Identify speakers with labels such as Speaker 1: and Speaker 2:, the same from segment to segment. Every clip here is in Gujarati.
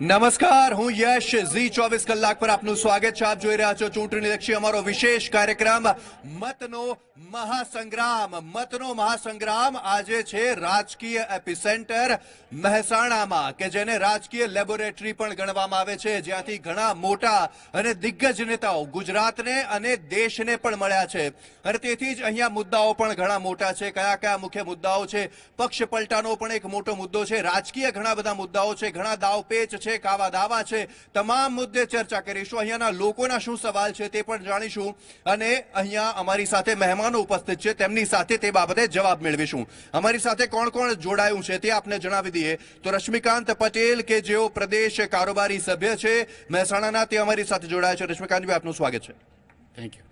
Speaker 1: નમસ્કાર, હું યશ. ઝી 24 કલાક પર આપનું સ્વાગત છે. આપ જોઈ રહ્યા છો ચૂંટણીલક્ષી અમારો વિશેષ કાર્યક્રમ મતનો મહાસંગ્રામ. મતનો મહાસંગ્રામ આજે છે રાજકીય એપિસેન્ટર મહેસાણામાં, કે જેને રાજકીય લેબોરેટરી પણ ગણવામાં આવે છે, જ્યાંથી ઘણા મોટા અને દિગ્ગજ નેતાઓ ગુજરાતને અને દેશને પણ મળ્યા છે. અને તેથી જ અહીંયા મુદ્દાઓ પણ ઘણા મોટા છે. કયા કયા મુખ્ય મુદ્દાઓ છે? પક્ષ પલટાનો પણ એક મોટો મુદ્દો છે. રાજકીય ઘણા બધા મુદ્દાઓ છે, ઘણા દાવપેચ છે, કાવા દાવા છે. તમામ મુદ્દે ચર્ચા કરીશું. અહીંયાના લોકોના શું સવાલ છે તે પણ જાણીશું. અને અહીંયા અમારી સાથે મહેમાનો ઉપસ્થિત છે, તેમની સાથે તે બાબતે જવાબ મેળવીશું. અમારી સાથે કોણ કોણ જોડાયું છે તે આપને જણાવી દઈએ તો રશ્મિકાંત પટેલ, કે જેઓ પ્રદેશ કારોબારી સભ્ય છે મહેસાણાના, તે અમારી સાથે જોડાયા છે. રશ્મિકાંતભાઈ, આપનું સ્વાગત છે.
Speaker 2: Thank you.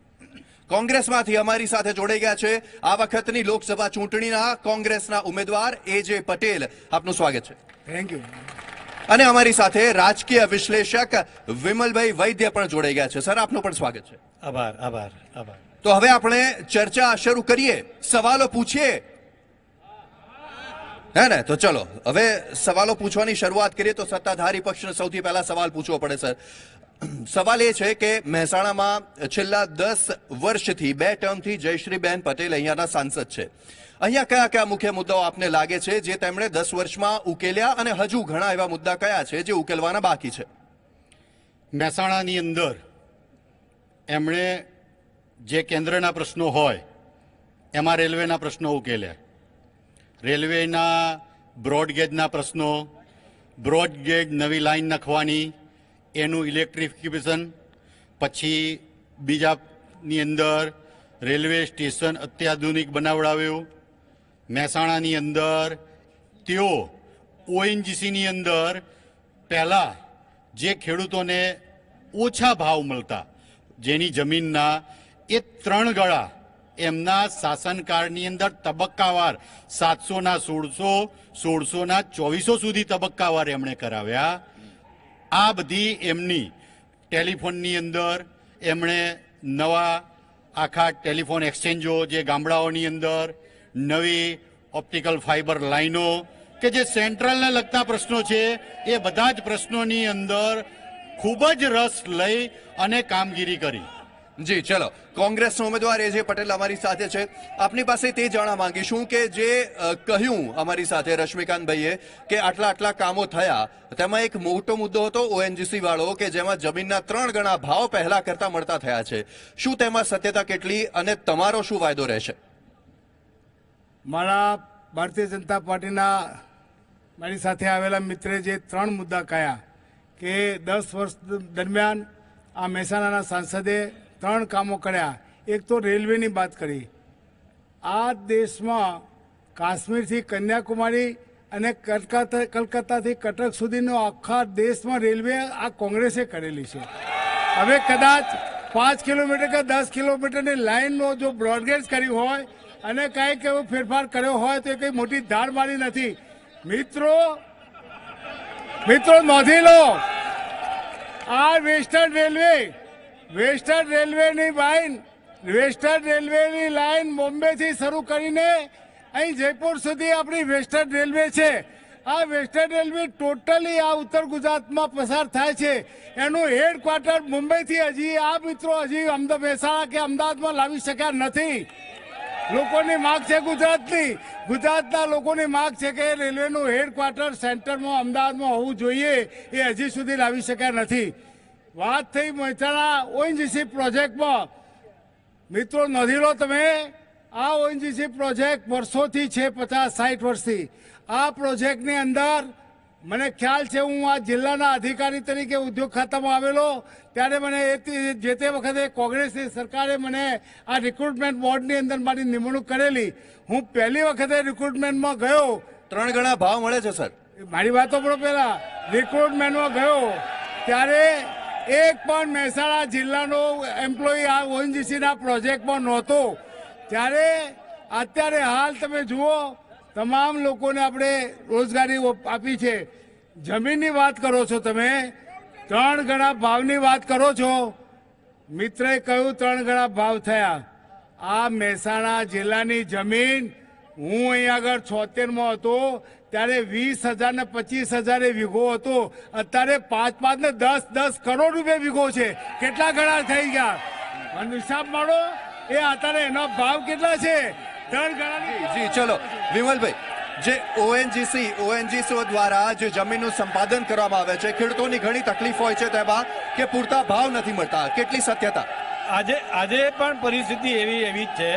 Speaker 1: કોંગ્રેસમાંથી અમારી સાથે જોડાઈ ગયા છે આ વખતની લોકસભા ચૂંટણીના કોંગ્રેસના ઉમેદવાર AJ પટેલ, આપનું સ્વાગત છે.
Speaker 3: Thank you.
Speaker 1: અને અમારી સાથે રાજકીય વિશ્લેષક વિમલભાઈ વૈદ્ય પણ જોડાઈ ગયા છે. સર, આપનું પણ સ્વાગત છે.
Speaker 2: આભાર આભાર આભાર.
Speaker 1: તો હવે આપણે ચર્ચા શરૂ કરીએ, સવાલો પૂછીએ, હે ને? તો ચલો હવે સવાલો પૂછવાની શરૂઆત કરીએ. તો સત્તાધારી પક્ષને સૌથી પહેલા સવાલ પૂછવો પડે. સર, સવાલ એ છે કે મહેસાણામાં છેલ્લા 10 વર્ષથી 2 ટર્મથી જયશ્રીબેન પટેલ અહીંયાના સાંસદ છે. અહીંયા કયા કયા મુખ્ય મુદ્દાઓ આપને લાગે છે જે તેમણે 10 વર્ષમાં ઉકેલ્યા, અને હજુ ઘણા એવા મુદ્દા કયા છે જે ઉકેલવાના બાકી છે?
Speaker 2: મહેસાણાની અંદર એમણે જે કેન્દ્રના પ્રશ્નો હોય એમાં રેલવેના પ્રશ્નો ઉકેલ્યા. રેલવેના બ્રોડગેજના પ્રશ્નો, બ્રોડગેજ નવી લાઈન નાખવાની, એનું ઇલેક્ટ્રિફિકેશન, પછી બીજાની અંદર રેલવે સ્ટેશન અત્યાધુનિક બનાવડાવ્યું. મહેસાણાની અંદર તેઓ ONGCની અંદર પહેલાં જે ખેડૂતોને ઓછા ભાવ મળતા, જેની જમીનના એ 3 ગણા એમના શાસનકાળની અંદર તબક્કાવાર 700ના 1600, 1600ના 2400 સુધી તબક્કાવાર એમણે કરાવ્યા. આ બધી એમની ટેલિફોનની અંદર એમણે નવા આખા ટેલિફોન એક્સચેન્જો, જે ગામડાઓની અંદર નવી ઓપ્ટિકલ ફાઇબર લાઈનો, કે જે સેન્ટ્રલને લગતા પ્રશ્નો છે એ બધા જ પ્રશ્નોની અંદર ખૂબ જ રસ લઈ અને કામગીરી કરી.
Speaker 1: જી, ચલો, કોંગ્રેસના ઉમેદવાર AJ પટેલ અમારી સાથે છે. આપની પાસે તે જાણવા માંગીશું કે જે કહ્યું અમારી સાથે રશ્મિકાંતભાઈએ કે આટલા કામો થયા, તેમાં એક મોટો મુદ્દો હતો ONGC વાળો, કે જેમાં જમીનના 3 ગણા ભાવ પહેલા કરતા મળતા થયા છે. શું તેમાં સત્યતા કેટલી, અને તમારો શું વાયદો રહેશે?
Speaker 3: મારા ભારતીય જનતા પાર્ટીના મારી સાથે આવેલા મિત્રે જે 3 મુદ્દા કહ્યા કે 10 વર્ષ દરમિયાન આ મહેસાણાના સાંસદે 3 કામો કર્યા. એક તો રેલવેની વાત કરી. આ દેશમાં કાશ્મીરથી કન્યાકુમારી અને કલકત્તાથી કટક સુધીનો આખા દેશમાં રેલવે આ કોંગ્રેસે કરેલી છે. હવે કદાચ 5 કિલોમીટર કે 10 કિલોમીટરની લાઇનનો જો બ્રોડગેજ કર્યું હોય અને કાંઈક એવો ફેરફાર કર્યો હોય તો એ કંઈ મોટી ધાર મારી નથી. મિત્રો નોંધી લો, આ વેસ્ટર્ન રેલવેની લાઈન બોમ્બેથી શરૂ કરીને અહીં જયપુર સુધી આપણી વેસ્ટર્ન રેલવે છે. આ વેસ્ટર્ન રેલવે ટોટલી આ ઉત્તર ગુજરાતમાં પસાર થાય છે. એનું હેડક્વાર્ટર મુંબઈથી હજી આ મિત્રો હજી મહેસાણા કે અમદાવાદમાં લાવી શક્યા નથી. લોકોની માગ છે ગુજરાતના લોકોની માગ છે કે રેલવેનું હેડક્વાર્ટર સેન્ટરમાં અમદાવાદમાં હોવું જોઈએ, એ હજી સુધી લાવી શક્યા નથી. વાત થઈ મહેસાણા ONGC પ્રોજેક્ટમાં. મિત્રો નોંધી લો તમે, આ ONGC પ્રોજેક્ટ વર્ષોથી છે, 50-60 વર્ષથી. આ પ્રોજેક્ટની અંદર મને ખ્યાલ છે, હું આ જિલ્લાના અધિકારી તરીકે ઉદ્યોગ ખાતામાં આવેલો ત્યારે મને જે તે વખતે કોંગ્રેસની સરકારે મને આ રિક્રુટમેન્ટ બોર્ડની અંદર મારી નિમણૂક કરેલી. હું પહેલી વખતે રિક્રુટમેન્ટમાં ગયો.
Speaker 1: 3 ગણા ભાવ મળે છે. સર,
Speaker 3: મારી વાતો પણ પહેલા રિક્રુટમેન્ટમાં ગયો ત્યારે એક પણ મહેસાણા જિલ્લાનો એમ્પ્લોયી આ ONGCના પ્રોજેક્ટમાં નહોતો. ત્યારે અત્યારે હાલ તમે જુઓ, તમામ લોકોને આપણે રોજગારી આપી છે. જમીનની વાત કરો છો તમે, 3 ગણા ભાવની વાત કરો છો. મિત્રે કહ્યું 3 ગણા ભાવ થયા. આ મહેસાણા જિલ્લાની જમીન હું અહીં આગળ 76 હતો ત્યારે 20,000 ને 25,000 વીઘો હતો. અત્યારે 5 ને 10 કરોડ રૂપિયા વીઘો છે. કેટલા ગણા થઈ ગયા? અને હિસાબ મારો એ અત્યારે એનો ભાવ કેટલા છે? 3 ગણા.
Speaker 1: જી ચલો વિમલભાઈ, જે ઓએનજીસી દ્વારા જે જમીનનું સંપાદન કરવામાં આવે છે, ખેડૂતોની ઘણી તકલીફ હોય છે તેમાં કે પૂરતા ભાવ નથી મળતા, કેટલી સત્યતા?
Speaker 4: આજે પણ પરિસ્થિતિ એવી જ છે.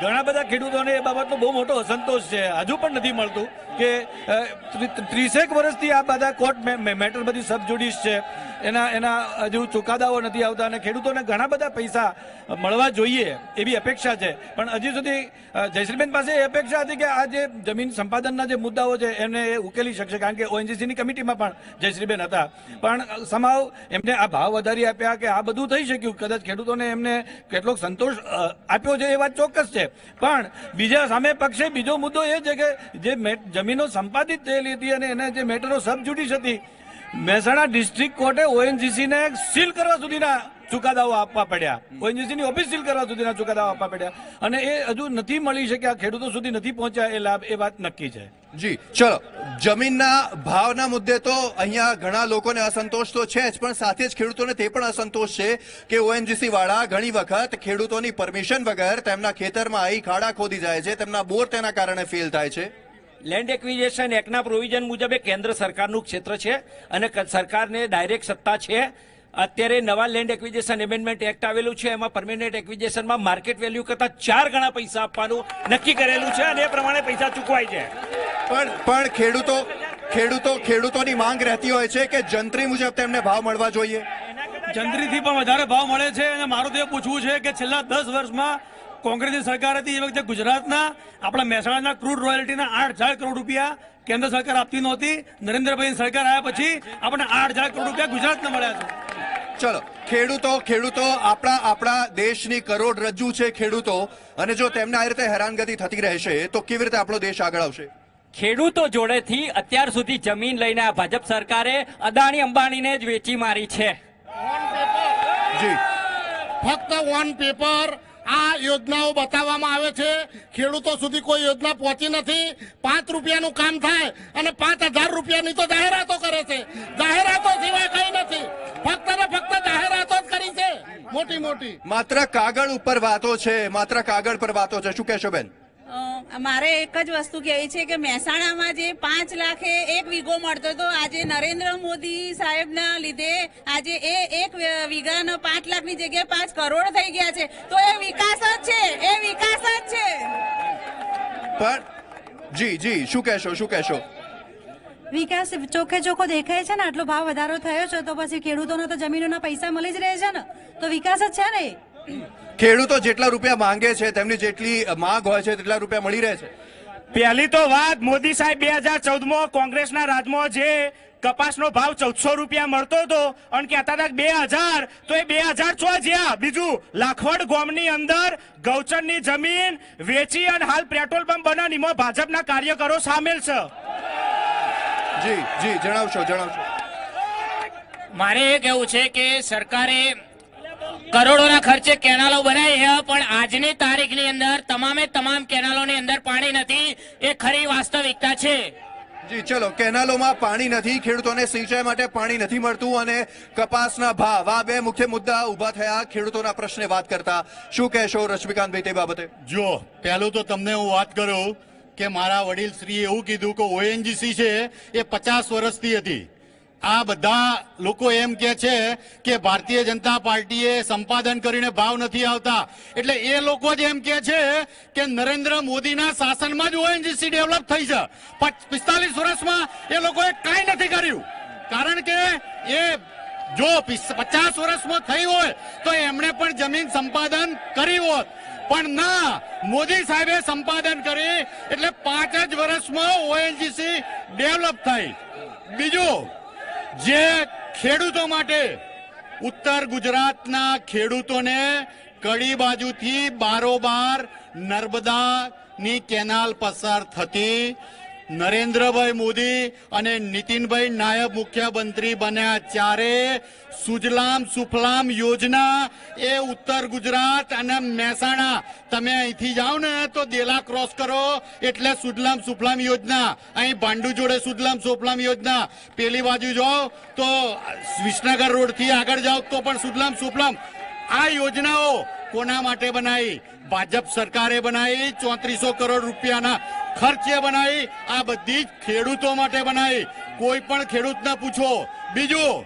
Speaker 4: ઘણા બધા ખેડૂતોને એ બાબતનો બહુ મોટો અસંતોષ છે. હજુ પણ નથી મળતું કે 30 વર્ષથી આ બધા કોર્ટ મેટર બધી સબજુડિસ છે, એના હજુ ચુકાદાઓ નથી આવતા અને ખેડૂતોને ઘણા બધા પૈસા મળવા જોઈએ એવી અપેક્ષા છે. પણ હજી સુધી જયશ્રીબેન પાસે એ અપેક્ષા હતી કે આ જે જમીન સંપાદનના જે મુદ્દાઓ છે એને એ ઉકેલી શકશે, કારણ કે ઓએનજીસીની કમિટીમાં પણ જયશ્રીબેન હતા. પણ સમાવ એમને આ ભાવ વધારી આપ્યા કે આ બધું થઈ શક્યું, કદાચ ખેડૂતોને એમને કેટલોક સંતોષ આપ્યો છે એ વાત ચોક્કસ છે. પણ બીજા સામે પક્ષે બીજો મુદ્દો એ છે કે જે જમીનો સંપાદિત થયેલી હતી અને એને જે મેટરો સબજુડિસ હતી, મહેસાણા ડિસ્ટ્રિક્ટ કોર્ટે ઓએનજીસીને સીલ કરવા સુધીના ચુકાદાઓ આપવા પડ્યા, ઓએનજીસીની ઓફિસ સીલ કરવા સુધીના ચુકાદાઓ આપવા પડ્યા અને એ હજુ નથી મળી શક્યા, ખેડૂતો સુધી નથી પહોંચ્યા એ લાભ, એ વાત નક્કી છે.
Speaker 1: જી ચલો, જમીનના ભાવના મુદ્દે તો અહીંયા ઘણા લોકોને અસંતોષ તો છે જ, પણ સાથે જ ખેડૂતોને તે પણ અસંતોષ છે કે ઓએનજીસી વાળા ઘણી વખત ખેડૂતોની પરમિશન વગર તેમના ખેતરમાં આવી ખાડા ખોદી જાય છે, તેમના બોર તેના કારણે ફેલ થાય છે.
Speaker 5: લેન્ડ એક્વિઝિશન એક્ટના પ્રોવિઝન મુજબ એ કેન્દ્ર સરકારનું ક્ષેત્ર છે અને સરકારને ડાયરેક્ટ સત્તા છે. અત્યારે નવા લેન્ડ એક્વિઝિશન એમેન્ડમેન્ટ એક્ટ આવેલું છે, એમાં પરમેનન્ટ એક્વિઝિશનમાં માર્કેટ વેલ્યુ કરતા 4 ગણા પૈસા આપવાનું નક્કી કરેલું છે અને એ પ્રમાણે પૈસા ચૂકવાય છે.
Speaker 1: પણ ખેડૂતોની માંગ રહેતી હોય છે કે જંત્રી મુજબ તેમને ભાવ મળવા જોઈએ.
Speaker 4: જંત્રીથી પણ વધારે ભાવ મળે છે અને મારું તો એ પૂછવું છે કે છેલ્લા 10 વર્ષમાં કોંગ્રેસની સરકાર હતી એ વખતે ગુજરાતના આપણા મહેસાણાના ક્રૂડ રોયલ્ટીના 8,000 કરોડ રૂપિયા કેન્દ્ર સરકાર આપતી નહોતી. નરેન્દ્રભાઈની સરકાર આવ્યા પછી આપણે 8,000 કરોડ રૂપિયા ગુજરાતને મળ્યા છે.
Speaker 1: ચલો, ખેડૂતો આપણા દેશની કરોડરજ્જુ છે ખેડૂતો, અને જો તેમને આ રીતે હેરાનગતિ થતી રહેશે તો કેવી રીતે આપણો દેશ આગળ આવશે?
Speaker 5: ખેડૂતો જોડેથી અત્યાર સુધી જમીન લઈને આ ભાજપ સરકારે અદાણી અંબાણીને જ વેચી મારી છે.
Speaker 1: જી,
Speaker 2: ફક્ત ઓન પેપર આ યોજનાઓ બતાવવામાં આવે છે, ખેડૂતો સુધી કોઈ યોજના પહોંચી નથી. 5 રૂપિયાનું કામ થાય અને 5,000 રૂપિયાની તો જાહેરાતો કરે છે. જાહેરાતો સિવાય કઈ નથી, ફક્ત ને ફક્ત જાહેરાતો જ કરી છે, મોટી.
Speaker 1: માત્ર કાગળ ઉપર વાતો છે, માત્ર કાગળ પર વાતો છે. શું કહેશો બેન?
Speaker 6: મારે એક જ વસ્તુ કહેવી છે કે મહેસાણામાં જે 5 લાખે 1 વીઘો મળતો હતો, આજે નરેન્દ્ર મોદી સાહેબના લીધે આજે એ 1 વીઘાનો 5 લાખની જગ્યાએ 5 કરોડ થઈ ગયા છે. તો એ વિકાસ જ છે, એ વિકાસ જ છે.
Speaker 1: પણ જી શું કહેશો?
Speaker 7: વિકાસ ચોખ્ખે ચોખ્ખો દેખાય છે ને. આટલો ભાવ વધારો થયો છે તો પછી ખેડૂતોને તો જમીનોના પૈસા મળી જ રહે છે ને, તો વિકાસ જ છે ને.
Speaker 1: ખેડૂતો જેટલા રૂપિયા માંગે છે તેમની જેટલી માંગ હોય છે તેટલા રૂપિયા મળી રહે છે.
Speaker 8: પહેલી તો વાત, મોદી સાહેબ 2014માં કોંગ્રેસના રાજમાં જે કપાસનો ભાવ 1,400 રૂપિયા મળતો હતો અને કહેતા હતા 2,000, તો એ 2,000 છો જ્યાં. બીજું, લાખવડ ગામની અંદર ગૌચરની જમીન વેચી અને હાલ પેટ્રોલ પંપ બનાવવાની એમાં ભાજપના કાર્યકરો સામેલ છે.
Speaker 1: જી જણાવશો.
Speaker 9: મારે એ કહેવું છે કે સરકારે કરોડોના ખર્ચે કેનાલો બનાવી છે, પણ આજની તારીખની અંદર તમામ કેનાલોની અંદર પાણી નથી. એ ખરી વાસ્તવિકતા છે.
Speaker 1: જી ચલો, કેનાલોમાં પાણી નથી, ખેડૂતોને સિંચાઈ માટે પાણી નથી મળતું અને કપાસના ભાવ, આ બે મુખ્ય મુદ્દા ઉભા થયા ખેડૂતોના પ્રશ્ને વાત કરતા. શું કહેશો રશ્મિકાંતભાઈ તે બાબતે?
Speaker 2: જો પહેલું તો તમને હું વાત કરું કે મારા વડીલ શ્રીએ એવું કીધું કે ઓએનજીસી છે એ 50 વર્ષથી હતી. આ બધા લોકો એમ કે છે કે ભારતીય જનતા પાર્ટીએ સંપાદન કરીને ભાવ નથી આવતા, એટલે એ લોકો જ એમ કે છે કે નરેન્દ્ર મોદીના શાસનમાં જ ઓએનજીસી ડેવલપ થઈ છે. 45 વર્ષમાં એ લોકોએ કાંઈ નથી કર્યું, કારણ કે એ જો 50 વર્ષમાં થઈ હોય તો એમણે પણ જમીન સંપાદન કરી હોત, પણ ના, મોદી સાહેબે સંપાદન કરી એટલે 5 જ વર્ષમાં ઓએનજીસી ડેવલપ થઈ. બીજું, જે ખેડૂતો માટે ઉત્તર ગુજરાતના ખેડૂતોને કડી બાજુથી બારોબાર નર્મદાની કેનાલ પસાર થતી, નરેન્દ્રભાઈ મોદી અને નીતિનભાઈ નાયબ મુખ્યમંત્રી બન્યા ત્યારે સુજલામ સુફલામ યોજના એ ઉત્તર ગુજરાત અને મહેસાણા, તમે અહીંથી જાઓ ને તો દેલા ક્રોસ કરો એટલે સુજલામ સુફલામ યોજના, અહીં ભાંડુ જોડે સુજલામ સુફલામ યોજના, પેલી બાજુ જાઓ તો વિસનગર રોડ થી આગળ જાઓ તો પણ સુજલામ સુફલામ. આ યોજનાઓ કોના માટે બનાવી? ભાજપ સરકારે બનાવી, 3400 કરોડ રૂપિયાના ખર્ચે બનાવી. આ બધી જ ખેડૂતો માટે બનાવી. કોઈ પણ ખેડૂતને પૂછો. બીજું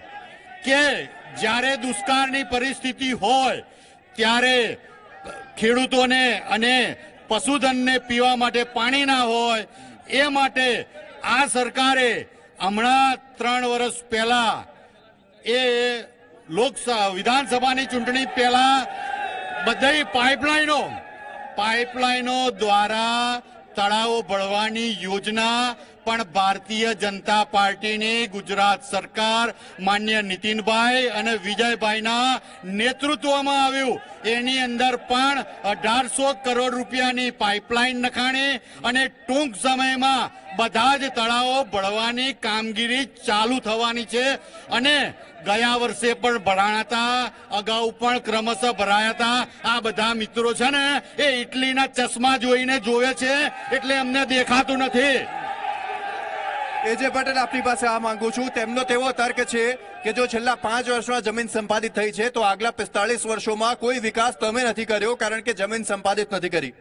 Speaker 2: કે જ્યારે દુષ્કાળની પરિસ્થિતિ હોય ત્યારે ખેડૂતોને અને પશુધનને પીવા માટે પાણી ના હોય, એ માટે આ સરકારે હમણાં 3 વર્ષ પહેલા એ વિધાનસભાની ચૂંટણી પહેલા બધી પાઇપલાઈનો દ્વારા તળાવો ભરવાની યોજના પણ ભારતીય જનતા પાર્ટીની ગુજરાત સરકાર માન્ય નીતિનભાઈ અને વિજયભાઈના નેતૃત્વમાં આવ્યું. એની અંદર પણ 1800 કરોડ રૂપિયાની પાઇપલાઈન નખાણી અને ટૂંક સમયમાં બધા જ તળાવો ભરવાની કામગીરી ચાલુ થવાની છે. અને ગયા વર્ષે પણ ભરાયા હતા, અગાઉ પણ ક્રમશઃ ભરાયા હતા. આ બધા મિત્રો છે ને એ ઇટલીના ચશ્મા જોઈને જોવે છે એટલે એમને દેખાતું નથી.
Speaker 1: એજે પટેલ, આપની પાસે આ માંગુ છું. તેમનો તેવો તર્ક છે કે જો છેલ્લા 5 વર્ષમાં જમીન સંપાદિત થઈ છે તો આગલા 45 વર્ષોમાં કોઈ વિકાસ તમે નથી કર્યો કારણ કે જમીન સંપાદિત નથી કરી.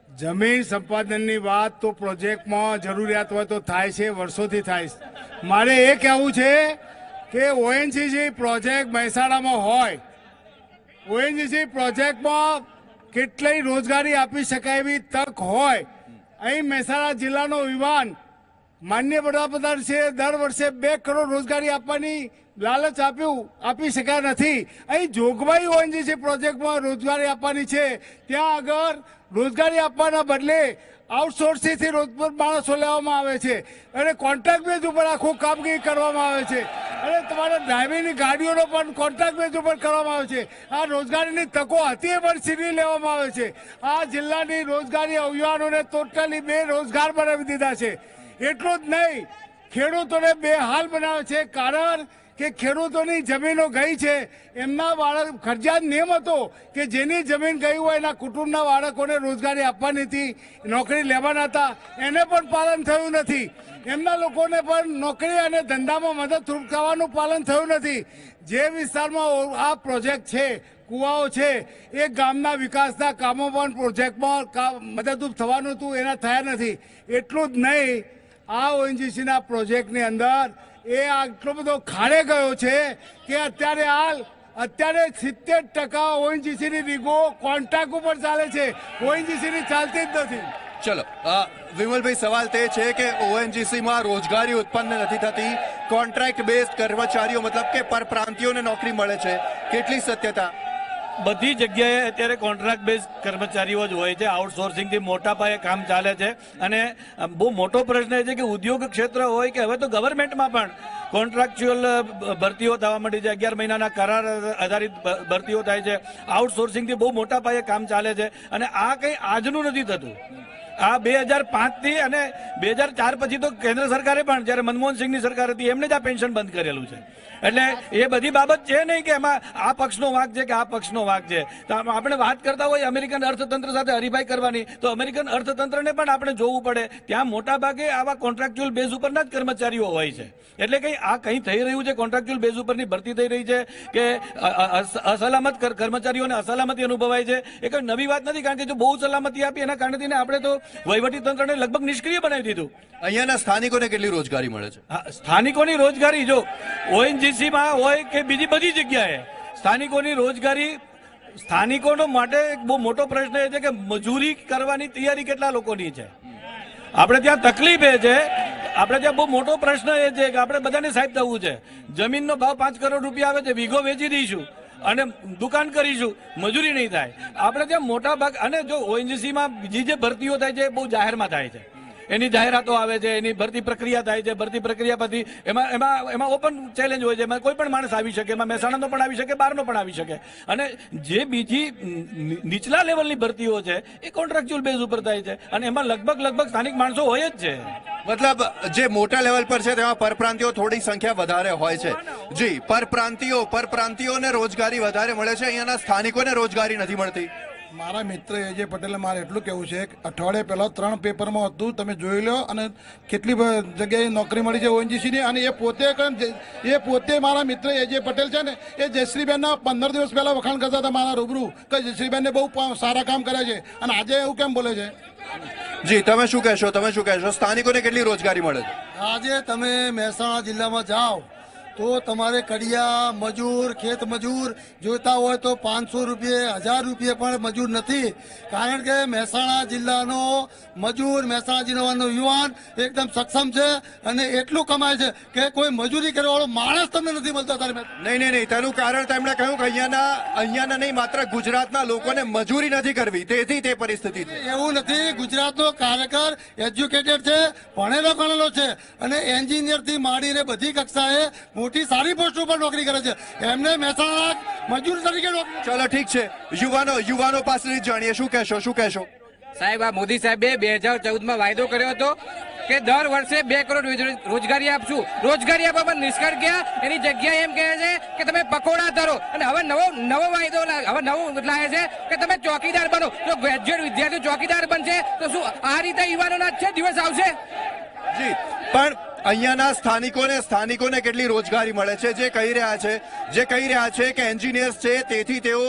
Speaker 3: જમીન સંપાદનની વાત તો પ્રોજેક્ટમાં જરૂરિયાત હોય તો થાય છે, વર્ષોથી થાય છે. મારે એ કહેવું છે કે ઓએનજીસી પ્રોજેક્ટ મહેસાણામાં હોય, ઓએનજીસી પ્રોજેક્ટમાં કેટલી રોજગારી આપી શકાય એવી તક હોય. અહીં મહેસાણા જિલ્લાનો વિવાન માન્ય વડાપ્રધાન છે દર વર્ષે 2 કરોડ રોજગારી આપવાની લાલચ આપી શક્યા નથી. અહીં જોગવાઈ ઓએનજીસી પ્રોજેક્ટમાં રોજગારી આપવાની છે, ત્યાં આગળ રોજગારી આપવાના બદલે આઉટસોર્સિંગથી રોજગાર માણસો લેવામાં આવે છે અને કોન્ટ્રાક્ટ બેઝ ઉપર આખું કામગીરી કરવામાં આવે છે અને તમારા ડ્રાઇવિંગની ગાડીઓનો પણ કોન્ટ્રાક્ટ બેઝ ઉપર કરવામાં આવે છે. આ રોજગારીની તકો હતી એ પણ છીનવી લેવામાં આવે છે. આ જિલ્લાની રોજગારી યુવાનોને ટોટલી બેરોજગાર બનાવી દીધા છે. એટલું જ નહીં, ખેડૂતોને બેહાલ બનાવે છે. કારણ કે ખેડૂતોની જમીનો ગઈ છે, એમના બાળક ફરજિયાત નિયમ હતો કે જેની જમીન ગઈ હોય એના કુટુંબના બાળકોને રોજગારી આપવાની હતી, નોકરી લેવાના હતા, એને પણ પાલન થયું નથી. એમના લોકોને પણ નોકરી અને ધંધામાં મદદરૂપ થવાનું પાલન થયું નથી. જે વિસ્તારમાં આ પ્રોજેક્ટ છે, કુવાઓ છે, એ ગામના વિકાસના કામો પણ પ્રોજેક્ટમાં મદદરૂપ થવાનું હતું, એના થયા નથી. એટલું જ નહીં, આ ઓએનજીસીના પ્રોજેક્ટની અંદર એ આટલો બધો ખાડે ગયો છે કે અત્યારે 70% ઓએનજીસીની રીગો કોન્ટ્રાક્ટ ઉપર ચાલે છે, ઓએનજીસીની ચાલતી જ નથી.
Speaker 1: ચલો, વિમલભાઈ, સવાલ તે છે કે ઓએનજીસીમાં રોજગારી ઉત્પન્ન નથી થતી, કોન્ટ્રાક્ટ બેઝડ કર્મચારીઓ મતલબ કે પરપ્રાંતિયોને નોકરી મળે છે. કેટલી સત્યતા?
Speaker 4: બધી જગ્યાએ અત્યારે કોન્ટ્રાક્ટ બેઝ કર્મચારીઓ જ હોય છે. આઉટસોર્સિંગથી મોટા પાયે કામ ચાલે છે અને બહુ મોટો પ્રશ્ન એ છે કે ઉદ્યોગ ક્ષેત્ર હોય કે હવે તો ગવર્મેન્ટમાં પણ કોન્ટ્રાક્ચ્યુઅલ ભરતીઓ થવા માંડી છે. 11 મહિનાના કરાર આધારિત ભરતીઓ થાય છે. આઉટસોર્સિંગથી બહુ મોટા પાયે કામ ચાલે છે અને આ કંઈ આજનું નથી થતું. આ 2005થી અને 2004 પછી તો કેન્દ્ર સરકારે પણ, જ્યારે મનમોહન સિંહની સરકાર હતી, એમને જ આ પેન્શન બંધ કરેલું છે. એટલે એ બધી બાબત છે નહીં કે એમાં આ પક્ષનો વાંક છે કે આ પક્ષનો વાંક છે. તો આપણે વાત કરતા હોય અમેરિકન અર્થતંત્ર સાથે હરીફાઈ કરવાની, તો અમેરિકન અર્થતંત્રને પણ આપણે જોવું પડે. ત્યાં મોટા ભાગે આવા કોન્ટ્રાક્ચ્યુઅલ બેઝ ઉપરના જ કર્મચારીઓ હોય છે. એટલે કંઈ આ કંઈ થઈ રહ્યું છે, કોન્ટ્રાક્ચ્યુઅલ બેઝ ઉપરની ભરતી થઈ રહી છે કે અસલામત કર્મચારીઓને અસલામતી અનુભવાય છે, એ કંઈ નવી વાત નથી. કારણ કે જો બહુ સલામતી આપી એના કારણે આપણે તો વહીવટી તંત્રને લગભગ નિષ્ક્રિય બનાવી દીધું.
Speaker 1: અહીંયાના સ્થાનિકોને કેટલી રોજગારી મળે છે?
Speaker 4: સ્થાનિકોની રોજગારી જો ઓએનજીસીમાં હોય કે બીજી બધી જગ્યાએ સ્થાનિકોની રોજગારી, સ્થાનિકોનો માટે એક બહુ મોટો પ્રશ્ન એ છે કે મજૂરી કરવાની તૈયારી કેટલા લોકોની છે. આપણે ત્યાં તકલીફ એ છે, આપણે ત્યાં બહુ મોટો પ્રશ્ન એ છે કે આપણે બધાને સાહેબ થવું છે. જમીનનો ભાવ 5 કરોડ રૂપિયા આવે છે, વીઘો વેચી દઈશું અને દુકાન કરીશું, મજૂરી નહીં થાય. આપણે ત્યાં મોટા ભાગ, અને જો ઓએનજીસીમાં બીજી જે ભરતીઓ થાય છે બહુ જાહેરમાં થાય છે, એની જાહેરાતો આવે છે, એની ભરતી પ્રક્રિયા થાય છે, ભરતી પ્રક્રિયા પછી એમાં ઓપન ચેલેન્જ હોય છે, એમાં કોઈ પણ માણસ આવી શકે, એમાં મહેસાણાનો પણ આવી શકે, બહારનો પણ આવી શકે. અને જે બીજી નીચલા લેવલની ભરતીઓ છે એ કોન્ટ્રાક્ચ્યુઅલ બેઝ ઉપર થાય છે અને એમાં લગભગ સ્થાનિક માણસો હોય જ છે.
Speaker 1: મતલબ જે મોટા લેવલ પર છે તેમાં પરપ્રાંતિયો થોડી સંખ્યા વધારે હોય છે. જી, પરપ્રાંતિયોને રોજગારી વધારે મળે છે, અહીંયાના સ્થાનિકોને રોજગારી નથી મળતી.
Speaker 10: મારા મિત્ર એજે પટેલે મારે એટલું કહેવું છે કે અઠવાડિયે પહેલા 3 પેપરમાં હતું, તમે જોઈ લો, અને કેટલી જગ્યાએ નોકરી મળી છે ઓએનજીસી ની. અને એ પોતે મારા મિત્ર એજે પટેલ છે ને, એ જયશ્રીબેનના 15 દિવસ પહેલા વખાણ કરતા હતા મારા રૂબરૂ કે જયશ્રીબેનને બહુ સારા કામ કર્યા છે, અને આજે એવું કેમ બોલે છે?
Speaker 1: જી, તમે શું કહેશો? સ્થાનિકોને કેટલી રોજગારી મળે છે?
Speaker 11: આજે તમે મહેસાણા જિલ્લામાં જાઓ તો તમારે કડિયા મજૂર, ખેત મજૂર જોઈતા હોય તો 500 રૂપિયા 1000 રૂપિયા પણ મજૂર નથી. કારણ કે મહેસાણા જિલ્લાનો મજૂર, મહેસાણા જિલ્લાનો યુવાન એકદમ સક્ષમ છે અને એટલું કમાય છે કે કોઈ મજૂરી કરવાવાળો માણસ તમને નથી મળતો.
Speaker 1: નહીં. તેનું કારણ તેમણે કહ્યું કે અહીંયાના નહીં, માત્ર ગુજરાતના લોકોને મજૂરી નથી કરવી, તેથી તે પરિસ્થિતિ છે.
Speaker 11: એવું નથી. ગુજરાતનો કાર્યકર એજ્યુકેટેડ છે, ભણેલો ગણેલો છે, અને એન્જિનિયર થી માંડીને બધી કક્ષાએ મોટી સારી પોસ્ટો પર નોકરી કરે છે. એમને મહેસાણા મજૂર તરીકે નોકરી.
Speaker 1: ચલો ઠીક છે, યુવાનો પાસેથી જાણીએ. શું કહેશો?
Speaker 12: સાહેબ, આ મોદી સાહેબે 2014માં વાયદો કર્યો હતો કે દર વર્ષે 2 કરોડ રોજગારી આપશું. રોજગારી આપવા પર નિષ્ફળ ગયા. એની જગ્યાએ એમ કહે છે કે તમે પકોડા તરો, અને હવે નવો વાયદો નવું લાવે છે કે તમે ચોકીદાર બનો. જો ગ્રેજ્યુએટ વિદ્યાર્થી ચોકીદાર બનશે તો શું આ રીતે યુવાનોના છે દિવસ આવશે?
Speaker 1: જી, પણ અહીંયાના સ્થાનિકોને કેટલી રોજગારી મળે છે? જે કહી રહ્યા છે કે એન્જિનિયર્સ છે તેથી તેઓ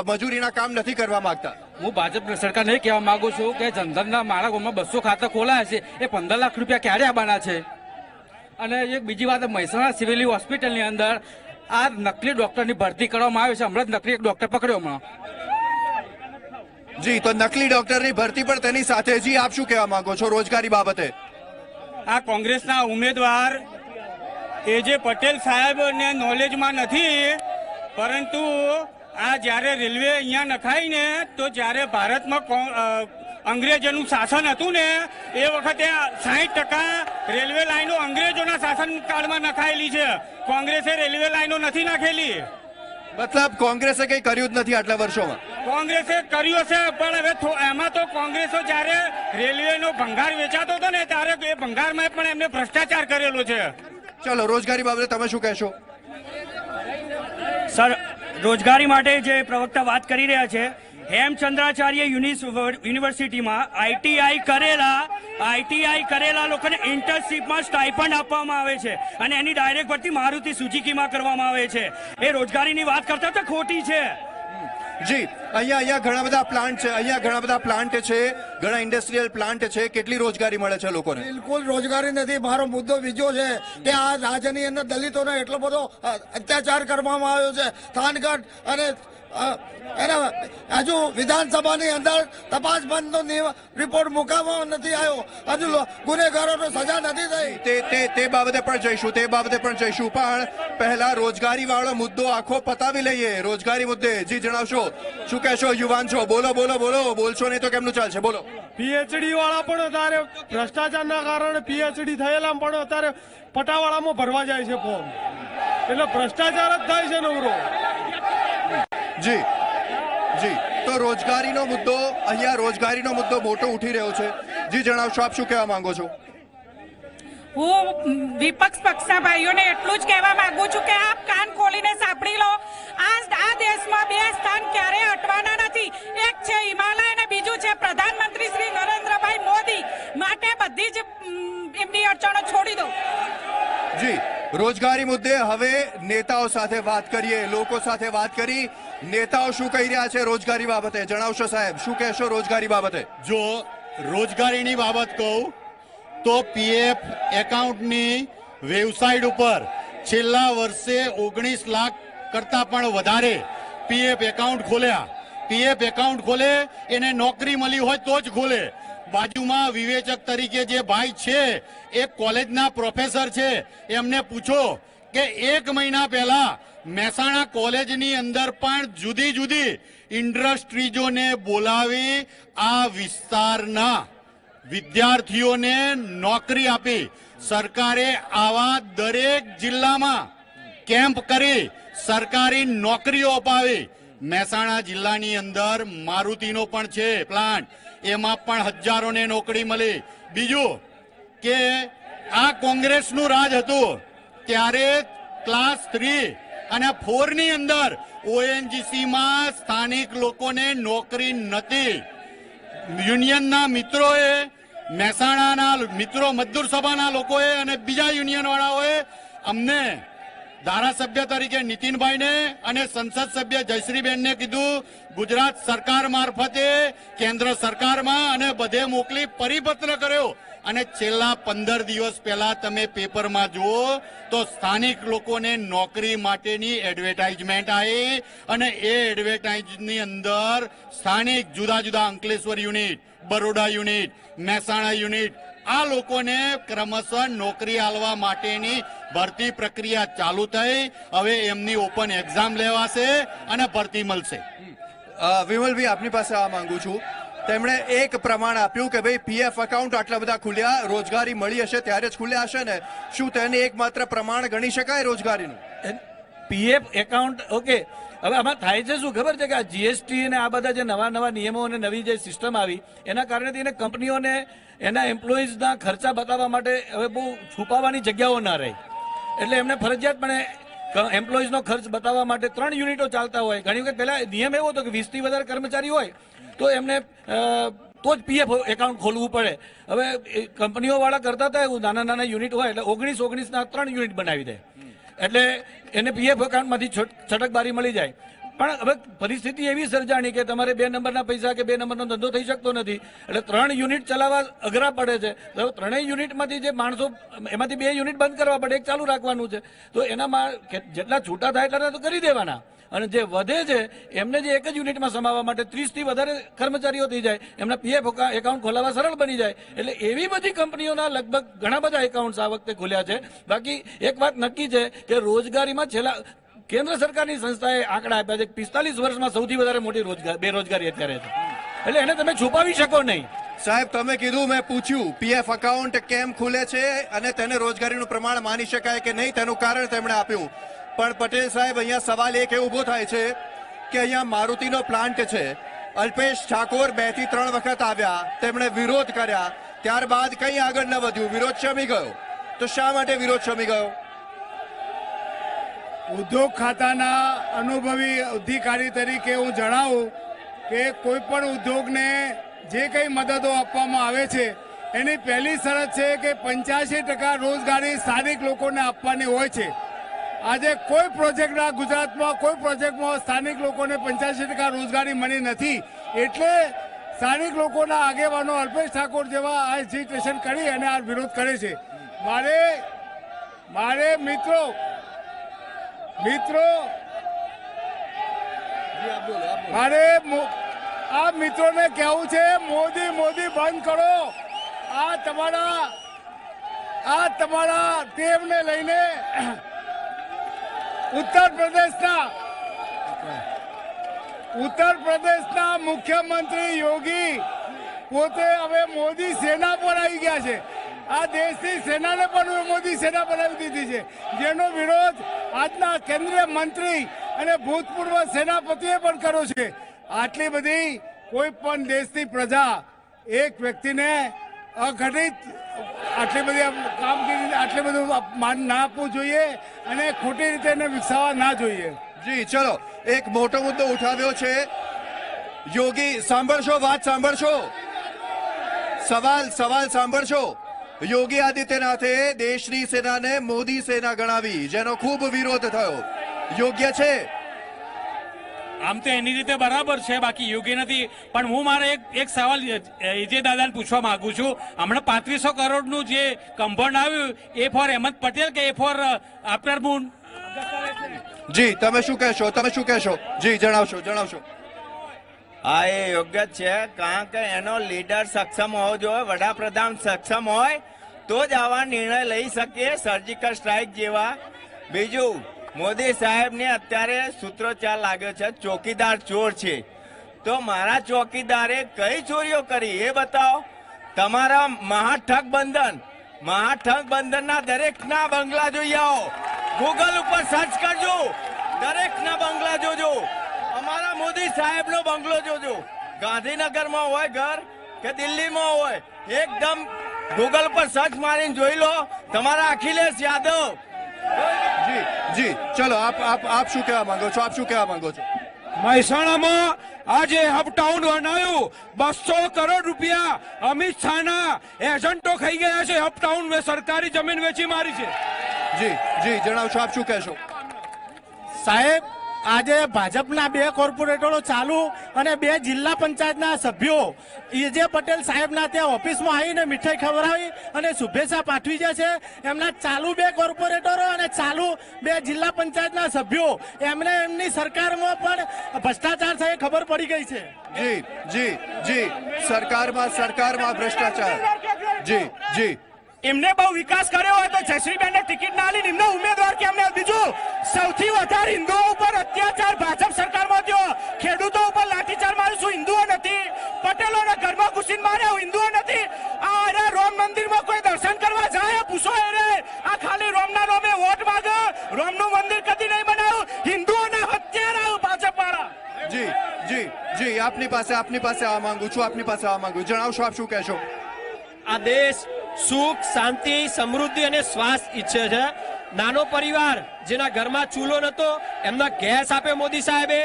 Speaker 1: મજૂરીના કામ નથી કરવા માંગતા.
Speaker 12: હું ભાજપ સરકાર નહીં કહેવા માંગુ છું કે જનધનના મારા ગામમાં 200 ખાતા ખોલાયા છે, એ 15 લાખ રૂપિયા ક્યારે આવવાના છે? અને એક બીજી વાત, મહેસાણા સિવિલ હોસ્પિટલની અંદર આ નકલી ડોક્ટરની ભરતી કરવામાં આવે છે. હમણાં જ નકલી એક ડોક્ટર પકડ્યો હમણાં.
Speaker 1: જી, તો નકલી ડોક્ટરની ભરતી પર તેની સાથે જી આપ શું કહેવા માંગો છો રોજગારી બાબતે?
Speaker 8: આ કોંગ્રેસના ઉમેદવાર એજે પટેલ સાહેબને નોલેજમાં નથી, પરંતુ આ જ્યારે રેલવે અહીંયા નખાય ને, તો જ્યારે ભારતમાં અંગ્રેજોનું શાસન હતું ને, એ વખતે 60% રેલવે લાઈનો અંગ્રેજોના શાસનકાળમાં નખાયેલી છે. કોંગ્રેસે રેલવે લાઈનો નથી નાખેલી.
Speaker 1: મતલબ કોંગ્રેસે કંઈ કર્યું જ નથી આટલા વર્ષોમાં?
Speaker 8: કોંગ્રેસે કર્યું છે, પણ હવે એમાં તો કોંગ્રેસો જ્યારે રેલવેનો ભંગાર વેચાતો હતો ને, ત્યારે એ ભંગારમાં પણ એમને ભ્રષ્ટાચાર કરેલો છે.
Speaker 1: ચલો, રોજગારી બાબતે તમે શું કહેશો?
Speaker 8: સર, રોજગારી માટે જે પ્રવક્તા વાત કરી રહ્યા છે, હેમચંદ્રાચાર્ય યુનિવર્સિટીમાં આઈટીઆઈ કરેલા લોકોને ઇન્ટર્નશીપમાં સ્ટાઇપન્ડ આપવામાં આવે છે, અને એની ડાયરેક્ટ ભરતી મારુતિ સુઝુકીમાં કરવામાં આવે છે. એ રોજગારીની વાત કરતા તો ખોટી છે.
Speaker 1: જી, અહીંયા ઘણા બધા પ્લાન્ટ છે, ઘણા ઇન્ડસ્ટ્રીયલ પ્લાન્ટ છે. કેટલી રોજગારી મળે છે લોકોને?
Speaker 11: બિલકુલ રોજગારી નથી. મારો મુદ્દો બીજો છે કે આ રાજ્યની અંદર દલિતોને એટલો બધો અત્યાચાર કરવામાં આવ્યો છે. થાનગઢ અને હજુ વિધાનસભાની અંદર તપાસ પંચનો રિપોર્ટ મુકાવવામાં નથી આવ્યો. હજુ ગુનેગારોને સજા નથી થઈ.
Speaker 1: તે બાબતે પણ જઈશું. પણ પહેલા રોજગારી વાળો મુદ્દો આખો પતાવી લઈએ. રોજગારી મુદ્દે જી જણાવશો, શું કહેશો? યુવાન છો, બોલો. બોલશો નહીં તો કેમનું ચાલશે? બોલો.
Speaker 3: પીએચડી વાળા પણ અત્યારે ભ્રષ્ટાચારના કારણે પીએચડી થયેલા પણ અત્યારે પટાવાળામાં ભરવા જાય છે ફોર્મ. એટલે ભ્રષ્ટાચાર જ થાય છે નવરો.
Speaker 1: જી, તો રોજગારીનો મુદ્દો મોટો ઉઠી રહ્યો છે. જી જણાવશો, આપ શું કહેવા માંગો છો?
Speaker 6: હું વિપક્ષ પક્ષના ભાઈઓને એટલું જ કહેવા માંગુ છું કે આપ કાન ખોલીને સાંભળી લો. આ દેશમાં 2 સ્થાન ક્યારેય અટવાના નથી. એક છે હિમાલય અને બીજું છે પ્રધાનમંત્રી શ્રી નરેન્દ્રભાઈ મોદી. માટે બધી જ એમની અડચણો છોડી દો.
Speaker 1: જી, રોજગારી મુદ્દે હવે નેતાઓ સાથે વાત કરીએ. લોકો સાથે વાત કરી. નેતાઓ શું કહી રહ્યા છે રોજગારી બાબતે? જણાવશો સાહેબ, શું કહેશો રોજગારી બાબતે?
Speaker 2: જો રોજગારીની બાબત કહું તો પીએફ એકાઉન્ટની વેબસાઇટ ઉપર છેલ્લા વર્ષે 19 લાખ કરતા પણ વધારે પીએફ એકાઉન્ટ ખોલ્યા. પીએફ એકાઉન્ટ ખોલે એને નોકરી મળી હોય તો જ ખોલે. બાજુમાં વિવેચક તરીકે જે ભાઈ છે, એ કોલેજના પ્રોફેસર છે, એમને પૂછો કે 1 મહિના પહેલા મહેસાણા કોલેજની અંદર પણ જુદી ઇન્ડસ્ટ્રીઝોને બોલાવી આ વિસ્તારના વિદ્યાર્થીઓને નોકરી આપી. સરકારે આવા દરેક જિલ્લામાં કેમ્પ કરી સરકારી નોકરીઓ અપાવી. મહેસાણા જિલ્લાની અંદર મારુતિનો પણ છે પ્લાન્ટ, એમાં પણ હજારોને નોકરી મળી. બીજું કે આ કોંગ્રેસનું રાજ હતું ત્યારે ક્લાસ 3 અને 4 ની અંદર ઓએનજીસીમાં સ્થાનિક લોકોને નોકરી નથી. યુનિયનના મિત્રોએ, મહેસાણાના મિત્રો, મજદૂર સભાના લોકોએ અને બીજા યુનિયન વાળાઓએ અમને ધારાસભ્ય તરીકે નીતિનભાઈને અને સંસદ સભ્ય જયશ્રીબેનને કીધું ગુજરાત સરકાર મારફતે કેન્દ્ર સરકારમાં અને બધે મોકલી પરિપત્ર કર્યો. અને છેલ્લા 15 દિવસ પહેલા તમે પેપરમાં જુઓ તો સ્થાનિક લોકોને નોકરી માટેની એડવર્ટાઇઝમેન્ટ આવી અને એ એડવર્ટાઇઝની અંદર સ્થાનિક જુદા જુદા Ankleshwar unit, Baroda unit, Mehsana unit, આ લોકોને ક્રમશઃ નોકરી આલવા માટેની ભરતી પ્રક્રિયા ચાલુ થઈ. હવે એમની ઓપન એક્ઝામ લેવાશે અને ભરતી મળશે.
Speaker 1: વિમલભાઈ, આપની પાસે આ માંગુ છું. તેમણે એક પ્રમાણ આપ્યું કે ભાઈ પીએફ એકાઉન્ટ આટલા બધા ખુલ્યા, રોજગારી મળી હશે ત્યારે જ ખુલ્યા હશે ને. શું તેને એકમાત્ર પ્રમાણ ગણી શકાય રોજગારીનું?
Speaker 4: PF account okay. હવે આમાં થાય છે શું ખબર છે કે આ જીએસટી અને આ બધા જે નવા નવા નિયમો અને નવી જે સિસ્ટમ આવી એના કારણે એને કંપનીઓને એના એમ્પ્લોઈઝના ખર્ચા બતાવવા માટે હવે બહુ છુપાવવાની જગ્યાઓ ના રહી. એટલે એમને ફરજિયાતપણે એમ્પ્લોઈઝનો ખર્ચ બતાવવા માટે 3 યુનિટો ચાલતા હોય. ઘણી વખત પહેલા નિયમ એવો હતો કે 20 થી વધારે કર્મચારી હોય તો એમને તો જ પીએફ એકાઉન્ટ ખોલવું પડે. હવે કંપનીઓ વાળા કરતા હતા એવું, નાના નાના યુનિટ હોય એટલે 19-19ના 3 યુનિટ બનાવી દે એટલે એને પીએફ એકાઉન્ટમાંથી છટકબારી મળી જાય. પણ હવે પરિસ્થિતિ એવી સર્જાણી કે તમારે 2 નંબરના પૈસા કે 2 નંબરનો ધંધો થઈ શકતો નથી એટલે 3 યુનિટ ચલાવવા અઘરા પડે છે. તો 3 યુનિટમાંથી જે માણસો એમાંથી 2 યુનિટ બંધ કરવા પડે, 1 ચાલુ રાખવાનું છે. તો એનામાં જેટલા છૂટા થાય એટલા તો કરી દેવાના અને જે વધે છે એમને જે એક જ યુનિટમાં સમાવવા માટે 30 થી વધારે કર્મચારીઓ થઈ જાય, એમના પીએફ એકાઉન્ટ ખોલાવવા સરળ બની જાય. એટલે એવી બધી કંપનીઓના લગભગ ઘણા બધા એકાઉન્ટ આ વખતે ખોલ્યા છે. બાકી એક વાત નક્કી છે કે રોજગારીમાં છેલ્લા કેન્દ્ર સરકારની સંસ્થાએ આંકડા આપ્યા છે કે 45 વર્ષમાં સૌથી વધારે મોટી બેરોજગારી અત્યારે છે. એટલે એને તમે છુપાવી શકો નહીં.
Speaker 1: સાહેબ, તમે કીધું, મેં પૂછ્યું પીએફ એકાઉન્ટ કેમ ખુલે છે અને તેને રોજગારીનું પ્રમાણ માની શકાય કે નહીં, તેનું કારણ તેમણે આપ્યું. પણ પટેલ સાહેબ, અહીંયા સવાલ એક ઉભો થાય છે કે અહીંયા મારુતિનો પ્લાન્ટ છે. અલ્પેશ ઠાકોર 2 થી 3 વખત આવ્યા, તેમણે વિરોધ કર્યા, ત્યારબાદ કંઈ આગળ ન વધ્યું, વિરોધ શમી ગયો. તો શા માટે વિરોધ શમી ગયો?
Speaker 3: ઉદ્યોગ ખાતાના અનુભવી અધિકારી તરીકે હું જણાવું કે કોઈ પણ ઉદ્યોગને જે કંઈ મદદો આપવામાં આવે છે એની પહેલી શરત છે કે 85% રોજગારી સ્થાનિક લોકોને આપવાની હોય છે. આજે કોઈ પ્રોજેક્ટના ગુજરાતમાં કોઈ પ્રોજેક્ટમાં સ્થાનિક લોકોને 85% રોજગારી મળી નથી. એટલે સ્થાનિક લોકોના આગેવાનો અલ્પેશ ઠાકોર જેવા આ હેઝિટેશન કરી અને આ વિરોધ કરે છે. મારે મિત્રો મારે આ મિત્રોને કહેવું છે, મોદી બંધ કરો. આ તમારા ટેમને લઈને ઉત્તર પ્રદેશના મુખ્યમંત્રી યોગી પોતે હવે મોદી સેના પર આવી ગયા છે. આ દેશની સેનાને પણ મોદી સેના બનાવી દીધી છે, જેનો વિરોધ આજના કેન્દ્રીય મંત્રી અને ભૂતપૂર્વ સેનાપતિએ પણ કર્યો છે. આટલી બધી કોઈ પણ દેશની પ્રજા એક વ્યક્તિને અઘટિત આટલી બધી કામગીરી આટલું બધું માન ના આપવું જોઈએ અને ખોટી રીતે એને વિકસાવવા ના જોઈએ.
Speaker 1: જી ચલો, એક મોટો મુદ્દો ઉઠાવ્યો છે. યોગી, સાંભળશો, વાત સાંભળશો, સવાલ સાંભળશો. યોગી આદિત્યનાથે દેશની સેનાને મોદી સેના ગણાવી, જેનો ખૂબ વિરોધ થયો. યોગ્ય છે?
Speaker 13: આમ તો એની રીતે બરાબર છે, બાકી યોગ્ય નથી. પણ હું મારે એક સવાલ એજે દાદાને પૂછવા માંગુ છું. હમણાં 3500 કરોડનું જે કમ્પાઉન્ડ આવ્યું એ ફોર અહેમદ પટેલ કે એ ફોર આફ્ટર મૂન?
Speaker 1: જી, તમે શું કહેશો? જી, જણાવશો.
Speaker 14: હા, એ યોગ્ય છે, કારણ કે એનો લીડર સક્ષમ હોવો જોઈએ, વડાપ્રધાન સક્ષમ હોય તો જ આવા નિર્ણય લઈ શકીએ, સર્જિકલ સ્ટ્રાઇક જેવા. બીજું, મોદી સાહેબને અત્યારે સૂત્રોચ્ચાર લાગ્યો છે ચોકીદાર ચોર છે. તો મારા ચોકીદારે કઈ ચોરીઓ કરી એ બતાવો. તમારા મહાઠગબંધનના દરેકના બંગલા જોઈ આવો. ગૂગલ ઉપર સર્ચ કરજો, દરેકના બંગલા જોજો. અમારા મોદી સાહેબનો બંગલો જોજો. ગાંધીનગરમાં હોય ઘર કે દિલ્હીમાં હોય, એકદમ ગૂગલ પર સર્ચ મારીને જોઈ લો. તમારા અખિલેશ યાદવ.
Speaker 1: જી જી, ચલો આપ શું કહેવા માંગો છો? આપ શું કહેવા માંગો છો?
Speaker 15: મહેસાણામાં આજે અપટાઉન બનાવ્યું, 200 કરોડ રૂપિયા અમિત શાહના એજન્ટો ખાઈ ગયા છે. અપટાઉન સરકારી જમીન વેચી મારી છે.
Speaker 1: જી જી, જણાવશો, આપ શું કહેશો?
Speaker 3: સાહેબ, આજે ભાજપના 2 કોર્પોરેટરો ચાલુ અને 2 જિલ્લા પંચાયતના સભ્યો એજે પટેલ સાહેબના ત્યાં ઓફિસમાં આવીને મીઠાઈ ખવડાવી અને શુભેચ્છા પાઠવી જાય છે. એમના ચાલુ 2 કોર્પોરેટરો અને ચાલુ 2 જિલ્લા પંચાયતના સભ્યો એમને એમની સરકારમાં પણ ભ્રષ્ટાચાર થઈ ખબર પડી ગઈ છે.
Speaker 1: જી જી જી, સરકારમાં ભ્રષ્ટાચાર. જી જી,
Speaker 8: એમને બહુ વિકાસ કર્યો હોય તો જયશ્રીબેનને ટિકિટ ના આલી, એમનો ઉમેદવાર કેમ નહીં? બીજું, સૌથી વધારે હિન્દુઓ ઉપર અત્યાચાર ભાજપ સરકારમાં થયો. ખેડૂતો ઉપર લાઠીચાર માર્યો, શું હિન્દુઓ નથી? પટેલોના ઘરમાં ઘૂસીને માર્યા, હિન્દુઓ નથી? આ અરે રોમ મંદિરમાં કોઈ દર્શન કરવા જાય? પૂછો રે, આ ખાલી રોમના રોમે વોટ માંગે. રોમનું મંદિર કદી નહીં બનાવ્યું. હિન્દુઓના હત્યારા ભાજપ વાળા.
Speaker 1: જી જી જી, આપની પાસે આવવા માંગુ છું. જણાવશો, આપ શું કહેશો?
Speaker 5: આ દેશ સુખ, શાંતિ, સમૃદ્ધિ અને શ્વાસ ઈચ્છે છે. નાનો પરિવાર જેના ઘરમાં ચૂલો નતો, એમના ગેસ આપે મોદી સાહેબે.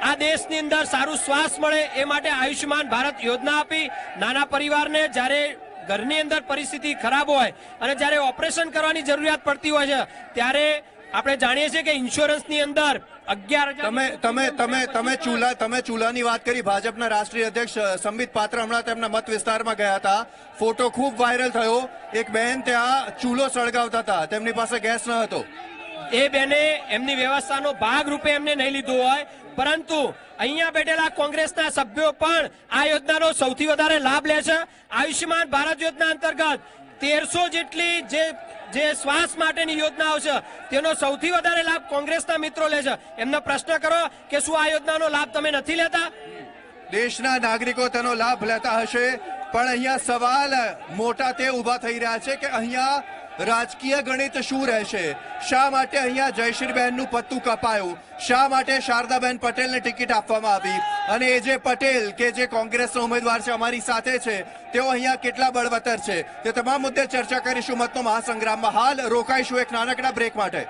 Speaker 5: આ દેશની અંદર સારું શ્વાસ મળે એ માટે આયુષ્યમાન ભારત યોજના આપી. નાના પરિવારને જ્યારે ઘરની અંદર પરિસ્થિતિ ખરાબ હોય અને જ્યારે ઓપરેશન કરવાની જરૂરિયાત પડતી હોય છે, ત્યારે આપણે જાણીએ છીએ કે ઇન્સ્યોરન્સની અંદર
Speaker 1: 11,000 તમે ચૂલાની વાત કરી. ભાજપના રાષ્ટ્રીય અધ્યક્ષ સંબિત પાત્ર હમણાં તેમના મત વિસ્તારમાં ગયા હતા. ફોટો ખૂબ વાયરલ થયો. એક બહેન ત્યાં ચૂલો સળગાવતા હતા, તેમની પાસે ગેસ ન હતો.
Speaker 5: એ બેને એમની વ્યવસ્થાનો ભાગ રૂપે એમને નહીં લીધું હોય, પરંતુ અહીંયા બેઠેલા કોંગ્રેસના સભ્યો પણ આ યોજનાનો સૌથી વધારે લાભ લે છે. આયુષ્યમાન ભારત યોજના અંતર્ગત 1300 જેટલી જે શ્વાસ માટેની યોજનાઓ છે તેનો સૌથી વધારે લાભ કોંગ્રેસના મિત્રો લે છે. એમનો પ્રશ્ન કરો કે શું આ યોજનાનો લાભ તમે નથી લેતા?
Speaker 1: દેશના નાગરિકો તેનો લાભ લેતા હશે, પણ અહીંયા સવાલ મોટા તે ઊભા થઈ રહ્યા છે કે અહીંયા રાજકીય ગણિત શું રહેશે? શા માટે અહીંયા જયશ્રીબેનનું પત્તું કપાયું? શા માટે શારદાબેન પટેલને ટિકિટ આપવામાં આવી? અને એજે પટેલ કે જે કોંગ્રેસનો ઉમેદવાર છે, અમારી સાથે છે, તેઓ અહીંયા કેટલા બળવત્તર છે? તે તમામ મુદ્દે ચર્ચા કરીશું મતનો મહાસંગ્રામમાં. હાલ રોકાઈશું એક નાનકડા બ્રેક માટે.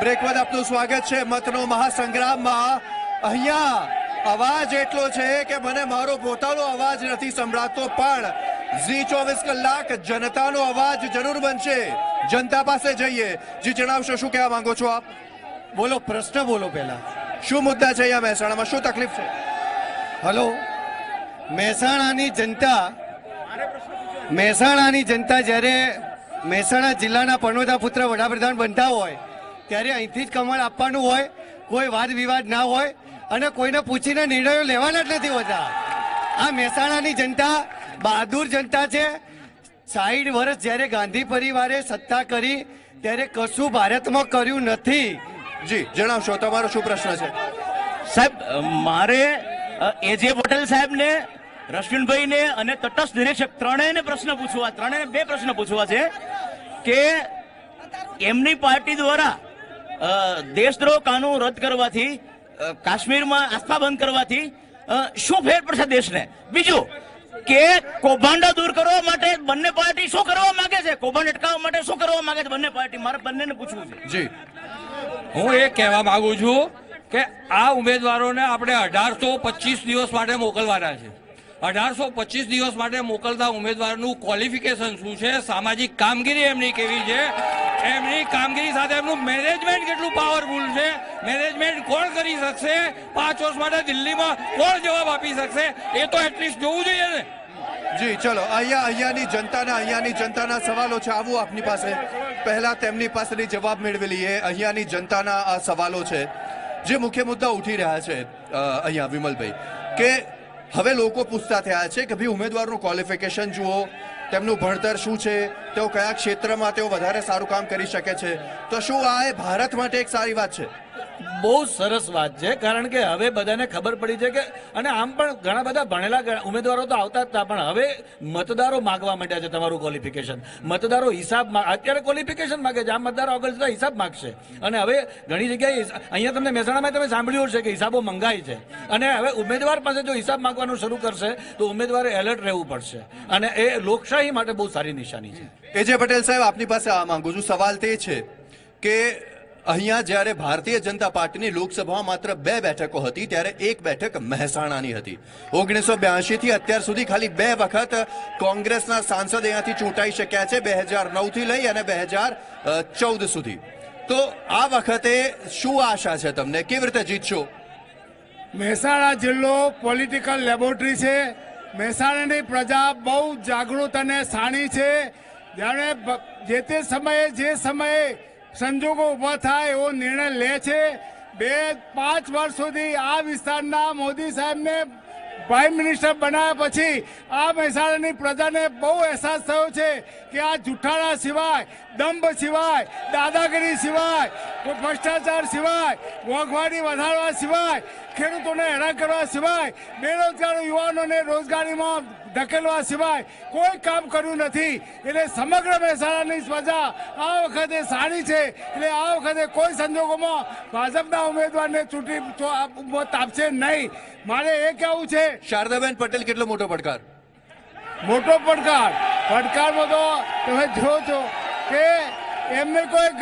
Speaker 1: બ્રેક બાદ આપનું સ્વાગત છે મતનો મહાસંગ્રામમાં. અહીંયા અવાજ એટલો છે કે મને મારો પોતાનો અવાજ નથી સંભળાતો, પણ ઝી 24 કલાક જનતાનો અવાજ જરૂર બનશે. જનતા પાસે જઈએ. જી જણાવશો, શું કહેવા માંગો છો આપ?
Speaker 16: બોલો, પ્રશ્ન બોલો પહેલા.
Speaker 1: શું મુદ્દા છે અહીંયા મહેસાણામાં, શું તકલીફ છે?
Speaker 16: હલો, મહેસાણાની જનતા જ્યારે મહેસાણા જિલ્લાના પનોતા પુત્ર વડાપ્રધાન બનતા હોય ત્યારે અહીંથી જ કમળ આપવાનું હોય, કોઈ વાદ વિવાદ ના હોય અને કોઈને પૂછીને નિર્ણયો લેવાના જ નથી હોતા. આ મહેસાણાની જનતા બહાદુર જનતા છે. 60 વર્ષ જ્યારે ગાંધી પરિવારે સત્તા કરી ત્યારે કશું ભારતમાં કર્યું નથી.
Speaker 1: જી જણાવશો, તમારો શું પ્રશ્ન છે?
Speaker 17: સાહેબ, મારે એજે પટેલ સાહેબને, રશ્મિનભાઈને અને તટસ્થ નિરીક્ષક ત્રણેયને પ્રશ્ન પૂછવા, ત્રણેયને બે પ્રશ્ન પૂછવા છે કે એમની પાર્ટી દ્વારા દેશદ્રોહ કાનૂન રદ કરવાથી, કાશ્મીરમાં આસ્થા બંધ કરવાથી શું ફેર પડશે દેશને? બીજું કે કૌભાંડો દૂર કરવા માટે બંને પાર્ટી શું કરવા માંગે છે? કૌભાંડ અટકાવવા માટે શું કરવા માંગે છે બંને પાર્ટી? મારે બંનેને પૂછવું છે.
Speaker 1: જી,
Speaker 15: હું એ કહેવા માંગુ છું કે આ ઉમેદવારોને આપણે 1825 દિવસ માટે મોકલવાના છે. 1825 દિવસ માટે મોકલતા ઉમેદવારનું ક્વોલિફિકેશન શું છે, સામાજિક કામગીરી એમની કેવી છે, એમની કામગીરી સાથે એમનું મેનેજમેન્ટ કેટલું પાવરફુલ છે, મેનેજમેન્ટ કોણ કરી શકશે, 5 વર્ષ માટે દિલ્હીમાં કોણ જવાબ આપી શકશે, એ તો એટલીસ્ટ જોવું જોઈએ ને.
Speaker 1: જી ચલો, અહીંયાની જનતાના સવાલો છે. આવું આપની પાસે, પહેલા તેમની પાસેથી જવાબ મેળવી લઈએ. અહીંયાની જનતાના આ સવાલો છે જે મુખ્ય મુદ્દા ઉઠી રહ્યા છે અહીંયા વિમલભાઈ, કે હવે લોકો પૂછતા થયા છે કે ભાઈ ઉમેદવારનું ક્વોલિફિકેશન જુઓ, તેમનું ભણતર શું છે, તેઓ કયા ક્ષેત્રમાં તેઓ વધારે સારું કામ કરી શકે છે. તો શું આ એ ભારત માટે એક સારી વાત છે?
Speaker 4: બહુ સરસ વાત છે, કારણ કે હવે બધાને ખબર પડી છે કે, અને આમ પણ ઘણા બધા ભણેલા ઉમેદવારો તો આવતા જ હતા, પણ હવે મતદારો માગવા માંડ્યા છે તમારું ક્વોલિફિકેશન. મતદારો હિસાબ, અત્યારે ક્વોલિફિકેશન માગે છે, આ મતદારો આગળ જતા હિસાબ માગશે. અને હવે ઘણી જગ્યાએ અહીંયા તમને મહેસાણામાં તમે સાંભળ્યું છે કે હિસાબો મંગાય છે, અને હવે ઉમેદવાર પાસે જો હિસાબ માંગવાનું શરૂ કરશે તો ઉમેદવારે એલર્ટ રહેવું પડશે, અને એ લોકશાહી માટે બહુ સારી નિશાની છે.
Speaker 1: એજે પટેલ સાહેબ, આપની પાસે આ માંગુ છું. સવાલ તે છે કે અહીંયા જ્યારે ભારતીય જનતા પાર્ટીની લોકસભામાં માત્ર 2 બેઠકો હતી ત્યારે એક બેઠક મહેસાણાની હતી. 1982 થી અત્યાર સુધી ખાલી 2 વખત કોંગ્રેસના સાંસદ અહીંયાથી ચૂંટાઈ શક્યા છે, 2009 થી લઈ અને 2014 સુધી. તો આ વખતે શું આશા છે તમને, કેવી રીતે જીતશો?
Speaker 3: મહેસાણા જિલ્લો પોલિટિકલ લેબોરેટરી છે. મહેસાણાની પ્રજા બહુ જાગૃત અને શાણી છે. જ્યારે જે તે સમયે જે સમયે સંજોગો ઉભા થાય એવો નિર્ણય લે છે. 2-5 વર્ષ સુધી આ વિસ્તારના મોદી સાહેબને પ્રાઇમ મિનિસ્ટર બનાવ્યા પછી આ મહેસાણાની પ્રજાને બહુ અહેસાસ થયો છે કે આ જુઠ્ઠાણા સિવાય, દંભ સિવાય, દાદાગીરી સિવાય, ભ્રષ્ટાચાર સિવાય, મોંઘવારી વધારવા સિવાય, ખેડૂતોને હેરાન કરવા સિવાય, બેરોજગાર યુવાનોને રોજગારીમાં ધકેલવા સિવાય કોઈ કામ કર્યું નથી. એટલે સમગ્ર મહેસાણાની પ્રજા આ વખતે સારી છે. એટલે આ વખતે કોઈ સંજોગોમાં ભાજપના ઉમેદવારને ચૂંટણી મત આપશે નહીં. મારે એ કહેવું છે.
Speaker 1: શારદાબેન પટેલ કેટલો મોટો પડકાર?
Speaker 3: મોટો પડકારમાં તો તમે જો છો કે એમને કોઈ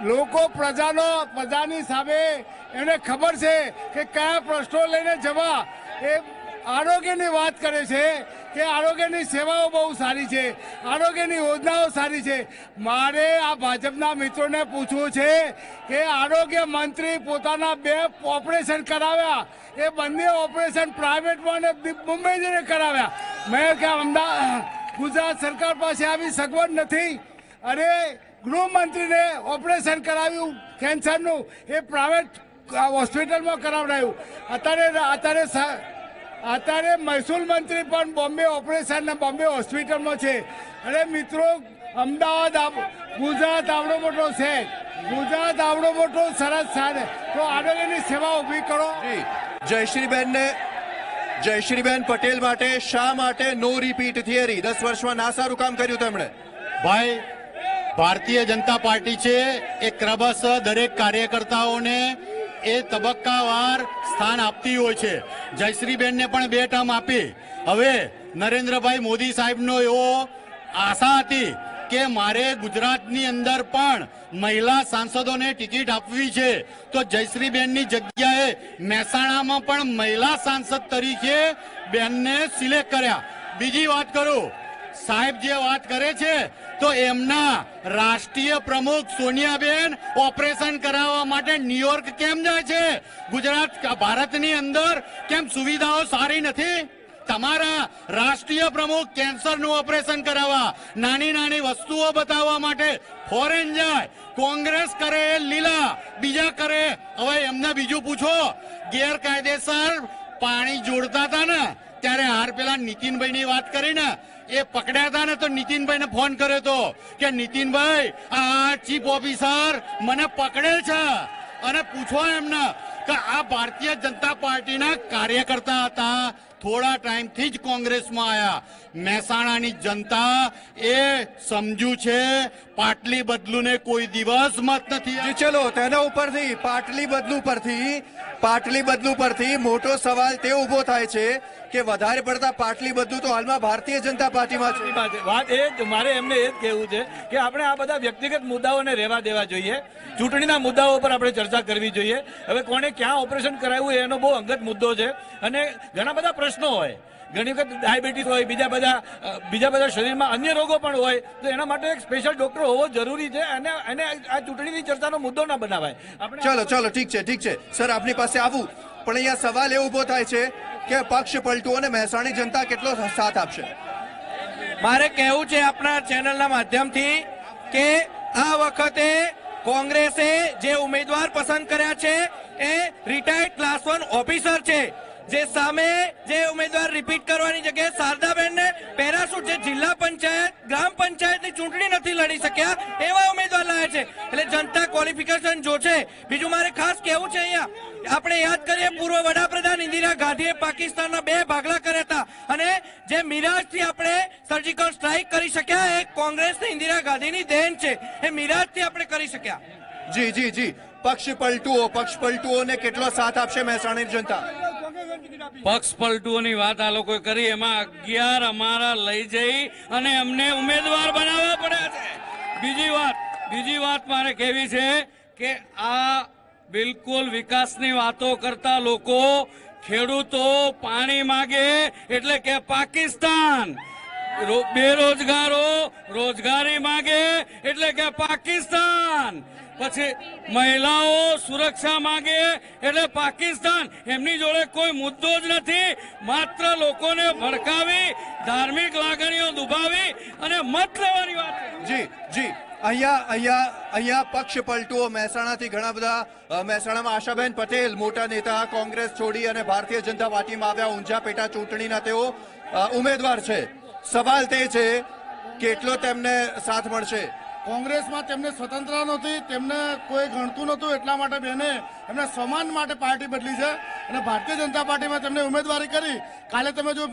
Speaker 3: લોકો પ્રજાની સામે એમને ખબર છે કે કયા પ્રશ્નો લઈને જવા. એ આરોગ્યની વાત કરે છે કે આરોગ્યની સેવાઓ બહુ સારી છે, આરોગ્યની યોજનાઓ સારી છે. મારે આ ભાજપના મિત્રોને પૂછવું છે કે આરોગ્ય મંત્રી પોતાના 2 ઓપરેશન કરાવ્યા, એ બંને ઓપરેશન પ્રાઇવેટમાં અને મુંબઈ જઈને કરાવ્યા. મેં કે ગુજરાત સરકાર પાસે આવી સગવડ નથી, અને ગૃહમંત્રીને ઓપરેશન કરાવ્યું કેન્સરનું, એ પ્રાઇવેટ હોસ્પિટલમાં કરાવડાયું. અત્યારે મહેસૂલ મંત્રી પણ બોમ્બે ઓપરેશન ને બોમ્બે હોસ્પિટલમાં છે. અને મિત્રો, અમદાવાદ, ગુજરાત આવડો મોટો છે, ગુજરાત આવડો મોટો સરસ છે, તો આરોગ્યની સેવા ઊભી કરો.
Speaker 1: જયશ્રીબેન પટેલ માટે શા માટે નો રિપીટ થિયરી? 10 વર્ષમાં ના સારું કામ કર્યું તેમણે.
Speaker 2: ભાઈ, ભારતીય જનતા પાર્ટી છે એ ક્રમશઃ દરેક કાર્યકર્તાઓને એ તબક્કાવાર સ્થાન આપતી હોય છે. જયશ્રીબેનને પણ 2 ટર્મ આપી. હવે નરેન્દ્રભાઈ મોદી સાહેબનો એવો આશા હતી કે મારે ગુજરાતની અંદર પણ મહિલા સાંસદોને ટિકિટ આપવી છે તો જયશ્રીબેનની જગ્યાએ મહેસાણામાં પણ મહિલા સાંસદ તરીકે બેનને સિલેક્ટ કર્યા. બીજી વાત કરું, સાહેબ જે વાત કરે છે તો એમના રાષ્ટ્રીય પ્રમુખ સોનિયાબેન ઓપરેશન કરાવવા માટે ન્યુયોર્ક કેમ જાય છે? ગુજરાત ભારતની અંદર કેમ સુવિધાઓ સારી નથી? તમારા રાષ્ટ્રીય પ્રમુખ કેન્સરનું ઓપરેશન કરાવવા, નાની નાની વસ્તુઓ બતાવવા માટે ફોરેન જાય. કોંગ્રેસ કરે લીલા, બીજા કરે. હવે એમને બીજું પૂછો, ગેરકાયદેસર પાણી જોડતા હતા ને ત્યારે હાર પેલા નીતિનભાઈની વાત કરી ને, એ પકડ્યા હતા ને તો નીતિનભાઈને ફોન કર્યો હતો કે નીતિનભાઈ આ ચીફ ઓફિસર મને પકડે છે અને પૂછો એમને કે આ ભારતીય જનતા પાર્ટીના કાર્યકર્તા હતા, થોડા ટાઈમથી જ કોંગ્રેસમાં આવ્યા. મહેસાણાની જનતા એ સમજુ છે, પાટલી બદલુને કોઈ દિવસ મત નથી.
Speaker 1: ચલો તેના ઉપરથી પાટલી બદલુ પરથી મોટો સવાલ તે ઉભો થાય છે કે વધારે પડતા પાટલી બદલુ તો હાલમાં ભારતીય જનતા પાર્ટીમાં છે.
Speaker 4: વાત એ જ મારે એમને એ જ કહેવું છે કે આપણે આ બધા વ્યક્તિગત મુદ્દાઓને રહેવા દેવા જોઈએ. ચૂંટણીના મુદ્દાઓ પર આપણે ચર્ચા કરવી જોઈએ. હવે કોણે ક્યાં ઓપરેશન કરાવ્યું એનો બહુ અંગત મુદ્દો છે અને ઘણા બધા પ્રશ્નો હોય. ઘણી વખત ડાયાબિટીસ હોય, બીજા બધા શરીરમાં અન્ય રોગો પણ હોય, તો એના માટે એક સ્પેશિયલ ડોક્ટર હોવો જરૂરી છે અને આ ચૂંટણીની ચર્ચાનો મુદ્દો ના બનાવાય.
Speaker 1: ચલો ઠીક છે સર, આપની પાસે આવું, પણ અહીંયા સવાલ એ ઉભો થાય છે કે પક્ષ પલટુ અને મહેસાણી જનતા કેટલો સાથ આપશે?
Speaker 15: મારે કહેવું છે આપણા ચેનલના માધ્યમથી કે આ વખતે કોંગ્રેસે જે ઉમેદવાર પસંદ કર્યા છે એ રિટાયર્ડ ક્લાસ 1 ઓફિસર છે. જે સામે જે ઉમેદવાર રિપીટ કરવાની જગ્યાએ શારદાબેનને પેરાશૂટ, જે જિલ્લા પંચાયત ગ્રામ પંચાયતની ચૂંટણી નથી લડી શક્યા એવા ઉમેદવાર લાયા છે. એટલે જનતા ક્વોલિફિકેશન જો છે. બીજું મારે ખાસ કહેવું છે, અહીંયા આપણે યાદ કરીએ પૂર્વ વડાપ્રધાન ઇન્દિરા ગાંધીએ પાકિસ્તાનના 2 ભાગલા કર્યા હતા અને જે મિરાજથી આપણે સર્જિકલ સ્ટ્રાઇક કરી શક્યા એ કોંગ્રેસની ઇન્દિરા ગાંધીની દેન છે. એ મિરાજથી આપણે કરી શક્યા.
Speaker 1: જી પક્ષ પલટુઓને કેટલો સાથ આપશે મહેસાણી જનતા?
Speaker 15: પક્ષ પલટુઓની વાત આ લોકોએ કરી, એમાં 11 અમારા લઈ જઈ અને અમને ઉમેદવાર બનાવવા પડ્યા છે. બીજી વાત મારે કહેવી છે કે આ બિલકુલ વિકાસની વાતો કરતા લોકો, ખેડૂતો પાણી માગે એટલે કે પાકિસ્તાન, બેરોજગારો રોજગારી માગે એટલે કે પાકિસ્તાન, પછી મહિલાઓ સુરક્ષા માંગે એટલે પાકિસ્તાન. એમની જોડે કોઈ મુદ્દો જ નથી, માત્ર લોકોને ભડકાવી, ધાર્મિક લાગણીઓ દુભાવી અને મત લેવાની વાત.
Speaker 1: જી અહીંયા પક્ષ પલટુઓ મહેસાણાથી ઘણા બધા, મહેસાણામાં આશાબેન પટેલ મોટા નેતા કોંગ્રેસ છોડી અને ભારતીય જનતા પાર્ટીમાં આવ્યા. ઊંઝા પેટા ચૂંટણીના તેઓ ઉમેદવાર છે. સવાલ તે છે કેટલો તેમને સાથ મળશે?
Speaker 3: કોંગ્રેસમાં તેમને સ્વતંત્રતા નહોતી, તેમને કોઈ ગણતું નહોતું, એટલા માટે બેને એમના સમાન માટે પાર્ટી બદલી છે અને ભારતીય જનતા પાર્ટીમાં તેમને ઉમેદવારી કરી. કાલે તમે જો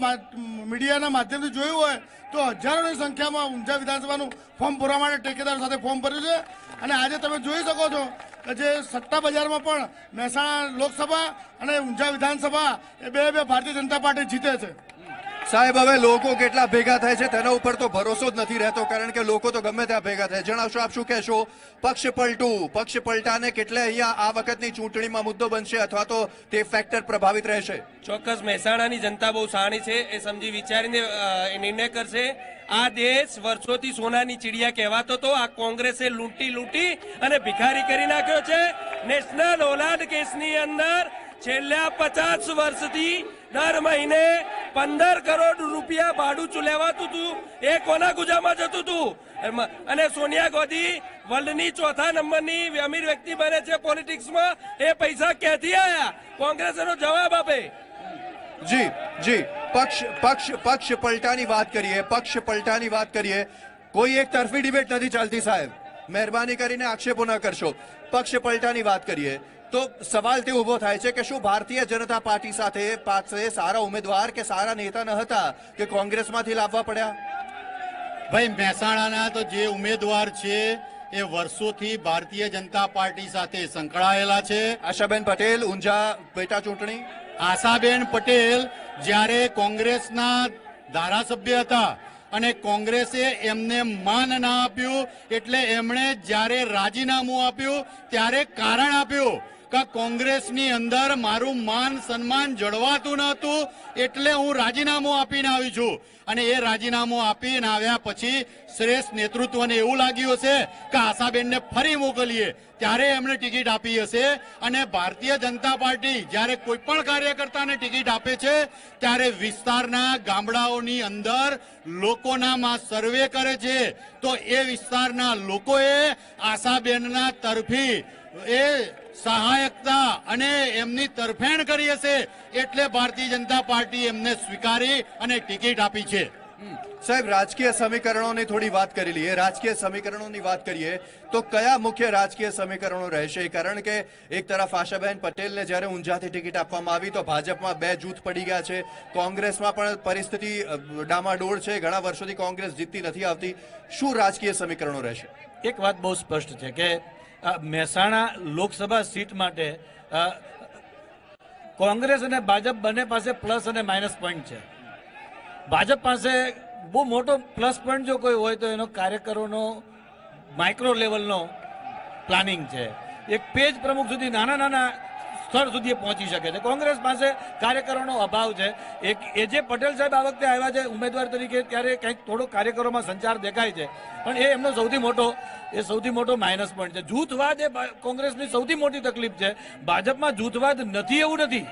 Speaker 3: મીડિયાના માધ્યમથી જોયું હોય તો હજારોની સંખ્યામાં ઊંઝા વિધાનસભાનું ફોર્મ ભરવા માટે ટેકેદાર સાથે ફોર્મ ભર્યું છે. અને આજે તમે જોઈ શકો છો કે જે સટ્ટા બજારમાં પણ મહેસાણા લોકસભા અને ઊંઝા વિધાનસભા એ બે ભારતીય જનતા પાર્ટી જીતે છે.
Speaker 1: સાહેબ, હવે લોકો કેટલા ભેગા થાય છે તેના ઉપર તો ભરોસો જ નથી રહેતો, કારણ કે લોકો તો ગમે ત્યાં ભેગા થાય. જણાવશો આપ શું કહેશો? પક્ષ પલટાને કેટલે અહીંયા આ વખતની ચૂંટણીમાં મુદ્દો બનશે અથવા તો તે ફેક્ટર પ્રભાવિત રહેશે?
Speaker 18: ચોક્કસ મહેસાણાની જનતા બહુ શાણી છે, એ સમજી વિચારીને નિર્ણય કરશે. આ દેશ વર્ષોથી સોનાની ચીડિયા કહેવાતો હતો, આ કોંગ્રેસે લૂંટી અને ભિખારી કરી નાખ્યો છે. નેશનલ ઓલાદ કેસની અંદર છેલ્લા 50 વર્ષથી દર મહિને 15 કરોડ રૂપિયા ભાડું લેવાતું હતું. એ કોના ગુજામાં જતું હતું? અને સોનિયા ગાંધી વર્લ્ડની 4થા નંબરની અમીર વ્યક્તિ બને છે પોલિટિક્સમાં. એ પૈસા ક્યાંથી આવ્યા? કોંગ્રેસ એનો જવાબ આપે.
Speaker 1: જી પક્ષ પલટાની વાત કરીએ. કોઈ એક તરફી ડિબેટ નથી ચાલતી સાહેબ, મહેરબાની કરીને આક્ષેપો ન કરશો. પક્ષ પલટાની વાત કરીએ તો સવાલ તે ઉભો થાય છે કે શું ભારતીય જનતા પાર્ટી પાસે સારા ઉમેદવાર કે સારા નેતા ન હતા કે કોંગ્રેસમાંથી લાવવા પડ્યા?
Speaker 2: ભાઈ, મહેસાણાના તો જે ઉમેદવાર છે એ વર્ષોથી ભારતીય જનતા પાર્ટી સાથે સંકળાયેલા છે.
Speaker 1: આશાબેન પટેલ ઊંઝા પેટા ચૂંટણી.
Speaker 2: આશાબેન પટેલ જ્યારે કોંગ્રેસના ધારાસભ્ય હતા અને કોંગ્રેસે એમને માન ના આપ્યું, એટલે એમણે જ્યારે રાજીનામું આપ્યું ત્યારે કારણ આપ્યું કે કોંગ્રેસની અંદર મારું માન સન્માન જળવાતું નહોતું, એટલે હું રાજીનામું આપીને આવી છું. અને એ રાજીનામું આપીને આવ્યા પછી શ્રેષ્ઠ નેતૃત્વને એવું લાગ્યું હશે કે આશાબેનને ફરી મોકલીએ, ત્યારે એમણે ટિકિટ આપી હશે. અને ભારતીય જનતા પાર્ટી જ્યારે કોઈ પણ કાર્યકર્તાને ટિકિટ આપે છે ત્યારે વિસ્તારના ગામડાઓની અંદર લોકોનામાં સર્વે કરે છે, તો એ વિસ્તારના લોકોએ આશાબેનના તરફી એ સહાયકતા અને એમની તરફેણ કરી હશે, એટલે ભારતીય જનતા પાર્ટી એમને સ્વીકારી અને ટિકિટ આપી છે.
Speaker 1: સાહેબ, રાજકીય સમીકરણોની થોડી વાત કરી લઈએ. રાજકીય સમીકરણોની વાત કરીએ તો કયા મુખ્ય રાજકીય સમીકરણો રહેશે? કારણ કે એક તરફ આશાબેન પટેલને જ્યારે ઊંઝાથી ટિકિટ આપવામાં આવી તો ભાજપમાં 2 જૂથ પડી ગયા છે, કોંગ્રેસમાં પણ પરિસ્થિતિ ડામાડોળ છે, ઘણા વર્ષોથી કોંગ્રેસ જીતતી નથી આવતી. શું રાજકીય સમીકરણો રહેશે?
Speaker 4: એક વાત બહુ સ્પષ્ટ છે કે મહેસાણા લોકસભા સીટ માટે કોંગ્રેસ અને ભાજપ બંને પાસે પ્લસ અને માઇનસ પોઈન્ટ છે. ભાજપ પાસે બહુ મોટો પ્લસ પોઈન્ટ જો કોઈ હોય તો એનો કાર્યકરોનો માઇક્રો લેવલનો પ્લાનિંગ છે. એક પેજ પ્રમુખ સુધી નાના સ્થળ સુધી પહોંચી શકે છે. કોંગ્રેસ પાસે કાર્યકરોનો અભાવ છે. એક એજે પટેલ સાહેબ આ વખતે આવ્યા છે ઉમેદવાર તરીકે, ત્યારે કંઈક થોડો કાર્યકરોમાં સંચાર દેખાય છે, પણ એ એમનો સૌથી મોટો માઇનસ પોઈન્ટ છે. જૂથવાદ એ કોંગ્રેસની સૌથી મોટી તકલીફ છે. ભાજપમાં જૂથવાદ નથી એવું નથી,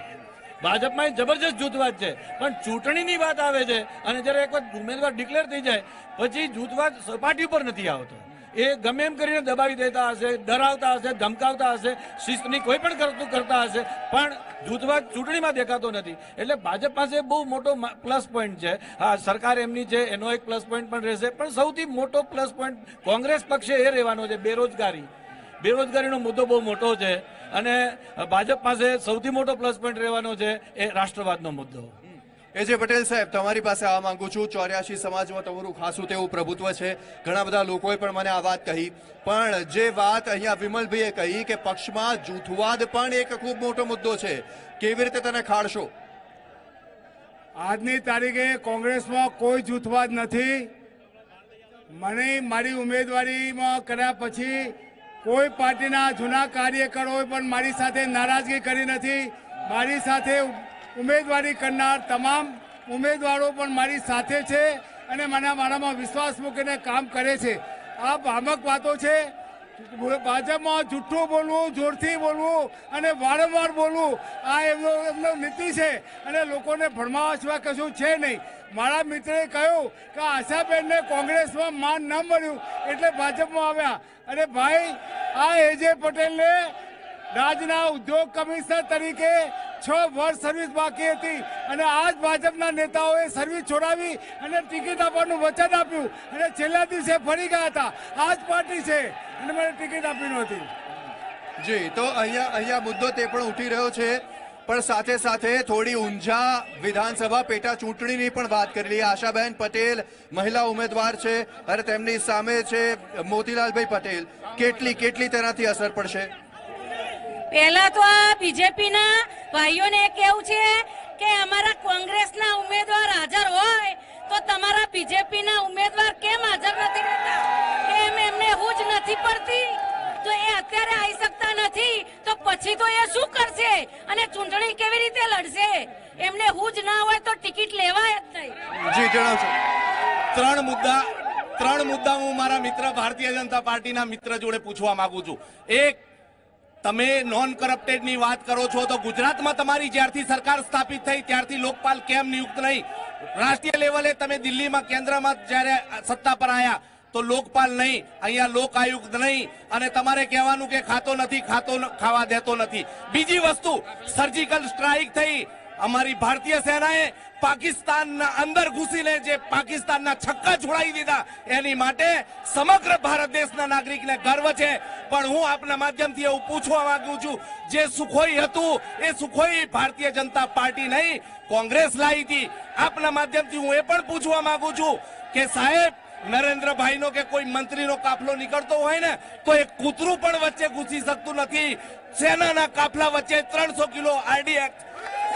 Speaker 4: ભાજપમાં જબરજસ્ત જૂથવાદ છે, પણ ચૂંટણીની વાત આવે છે અને જ્યારે એક વખત ઉમેદવાર ડિક્લેર થઈ જાય પછી જૂથવાદ સપાટી ઉપર નથી આવતો. એ ગમે એમ કરીને દબાવી દેતા હશે, ડરાવતા હશે, ધમકાવતા હશે, શિસ્તની કોઈ પણ કરતું કરતા હશે, પણ જૂથવાદ ચૂંટણીમાં દેખાતો નથી. એટલે ભાજપ પાસે બહુ મોટો પ્લસ પોઈન્ટ છે. હા, સરકાર એમની છે એનો એક પ્લસ પોઈન્ટ પણ રહેશે, પણ સૌથી મોટો પ્લસ પોઈન્ટ કોંગ્રેસ પક્ષે એ રહેવાનો છે બેરોજગારીનો મુદ્દો બહુ મોટો છે. અને ભાજપ પાસે સૌથી મોટો પ્લસ પોઈન્ટ રહેવાનો છે એ રાષ્ટ્રવાદનો મુદ્દો.
Speaker 1: એજે પટેલ સાહેબ, તમારી પાસે આવવા માંગુ છું. 84 સમાજમાં તમારું ખાસું તેવું પ્રભુત્વ છે. ઘણા બધા લોકોએ પણ મને આ વાત કહી, પણ જે વાત અહીંયા વિમલભાઈએ કહી કે પક્ષમાં જૂથવાદ પણ એક ખૂબ મોટો મુદ્દો છે, કેવી રીતે તેને ખાળશો?
Speaker 3: આજની તારીખે કોંગ્રેસમાં કોઈ જૂથવાદ નથી. મને મારી ઉમેદવારીમાં કર્યા પછી કોઈ પાર્ટીના જૂના કાર્યકરોએ પણ મારી સાથે નારાજગી કરી નથી. મારી સાથે ઉમેદવારી કરનાર તમામ ઉમેદવારો પણ મારી સાથે છે અને મારામાં વિશ્વાસ મૂકીને કામ કરે છે. આ ભ્રામક વાતો છે. ભાજપમાં જૂઠું બોલવું, જોરથી બોલવું અને વારંવાર બોલવું, આ એમનો નીતિ છે અને લોકોને ભરમાવા સિવાય કશું છે નહીં. મારા મિત્રએ કહ્યું કે આશાબેનને કોંગ્રેસમાં માન ન મળ્યું એટલે ભાજપમાં આવ્યા. અને ભાઈ, આ એજે પટેલને રાજ્યના ઉદ્યોગ કમિશનર તરીકે 6 વર્ષ સર્વિસ બાકી હતી અને આજ ભાજપના નેતાઓએ સર્વિસ છોડાવી અને ટિકિટ આપવાનું વચન આપ્યું અને છેલ્લા દિવસે ફરી ગયા હતા. આ જ પાર્ટી છે અને મને ટિકિટ આપી નહોતી.
Speaker 1: જી, તો અહીંયા મુદ્દો તે પણ ઉઠી રહ્યો છે, પણ સાથે સાથે થોડી ઊંઝા વિધાનસભા પેટા ચૂંટણીની પણ વાત કરી લઈએ. આશાબેન પટેલ મહિલા ઉમેદવાર છે અને તેમની સામે છે મોતીલાલભાઈ પટેલ. કેટલી તેનાથી અસર પડશે?
Speaker 19: પહેલા તો આ બીજેપીના ભાઈઓને કેવું છે કે અમારા કોંગ્રેસના ઉમેદવાર હાજર હોય તો તમારા બીજેપીના ઉમેદવાર કેમ હાજર નથી રહેતા? કેમ એમને હું જ નથી પડતી? તો એ અત્યારે આવી શકતા નથી તો પછી તો એ શું કરશે અને ચૂંટણી કેવી રીતે લડશે? એમને હું જ ના હોય તો ટિકિટ લેવાય જ નહીં.
Speaker 1: જી, જણાવશો.
Speaker 17: ત્રણ મુદ્દા હું મારા મિત્ર ભારતીય જનતા પાર્ટીના મિત્ર જોડે પૂછવા માંગુ છું. એક, તમે નોન કરપ્ટેડની વાત કરો છો તો ગુજરાતમાં તમારી જ્યારથી સરકાર સ્થાપિત થઈ ત્યારથી લોકપાલ કેમ નિયુક્ત નહીં? રાષ્ટ્રીય લેવલે તમે દિલ્હીમાં કેન્દ્રમાં જ્યારે સત્તા પર આવ્યા તો લોકપાલ નહીં, અહીંયા લોક આયુક્ત નહીં, અને તમારે કહેવાનું કે ખાતો નથી, ખાવા દેતો નથી. બીજી વસ્તુ, સર્જિકલ સ્ટ્રાઇક થઈ, અમારી ભારતીય સેનાએ પાકિસ્તાનના અંદર ઘૂસીને જે પાકિસ્તાનના છક્કા છોડાવી દીધા, એની માટે સમગ્ર ભારત દેશના નાગરિકને ગર્વ છે. પણ હું આપના માધ્યમથી એવું પૂછવા માંગુ છું, જે સુખોઈ હતું એ સુખોઈ ભારતીય જનતા પાર્ટી નહીં કોંગ્રેસ લાવી હતી. આપના માધ્યમથી હું એ પણ પૂછવા માંગુ છું કે સાહેબ, નરેન્દ્રભાઈનો કે કોઈ મંત્રીનો કાફલો નીકળતો હોય ને તો એક કૂતરું પણ વચ્ચે ઘૂસી શકતું નથી. સેનાના કાફલા વચ્ચે 300 કિલો આરડીએક્સ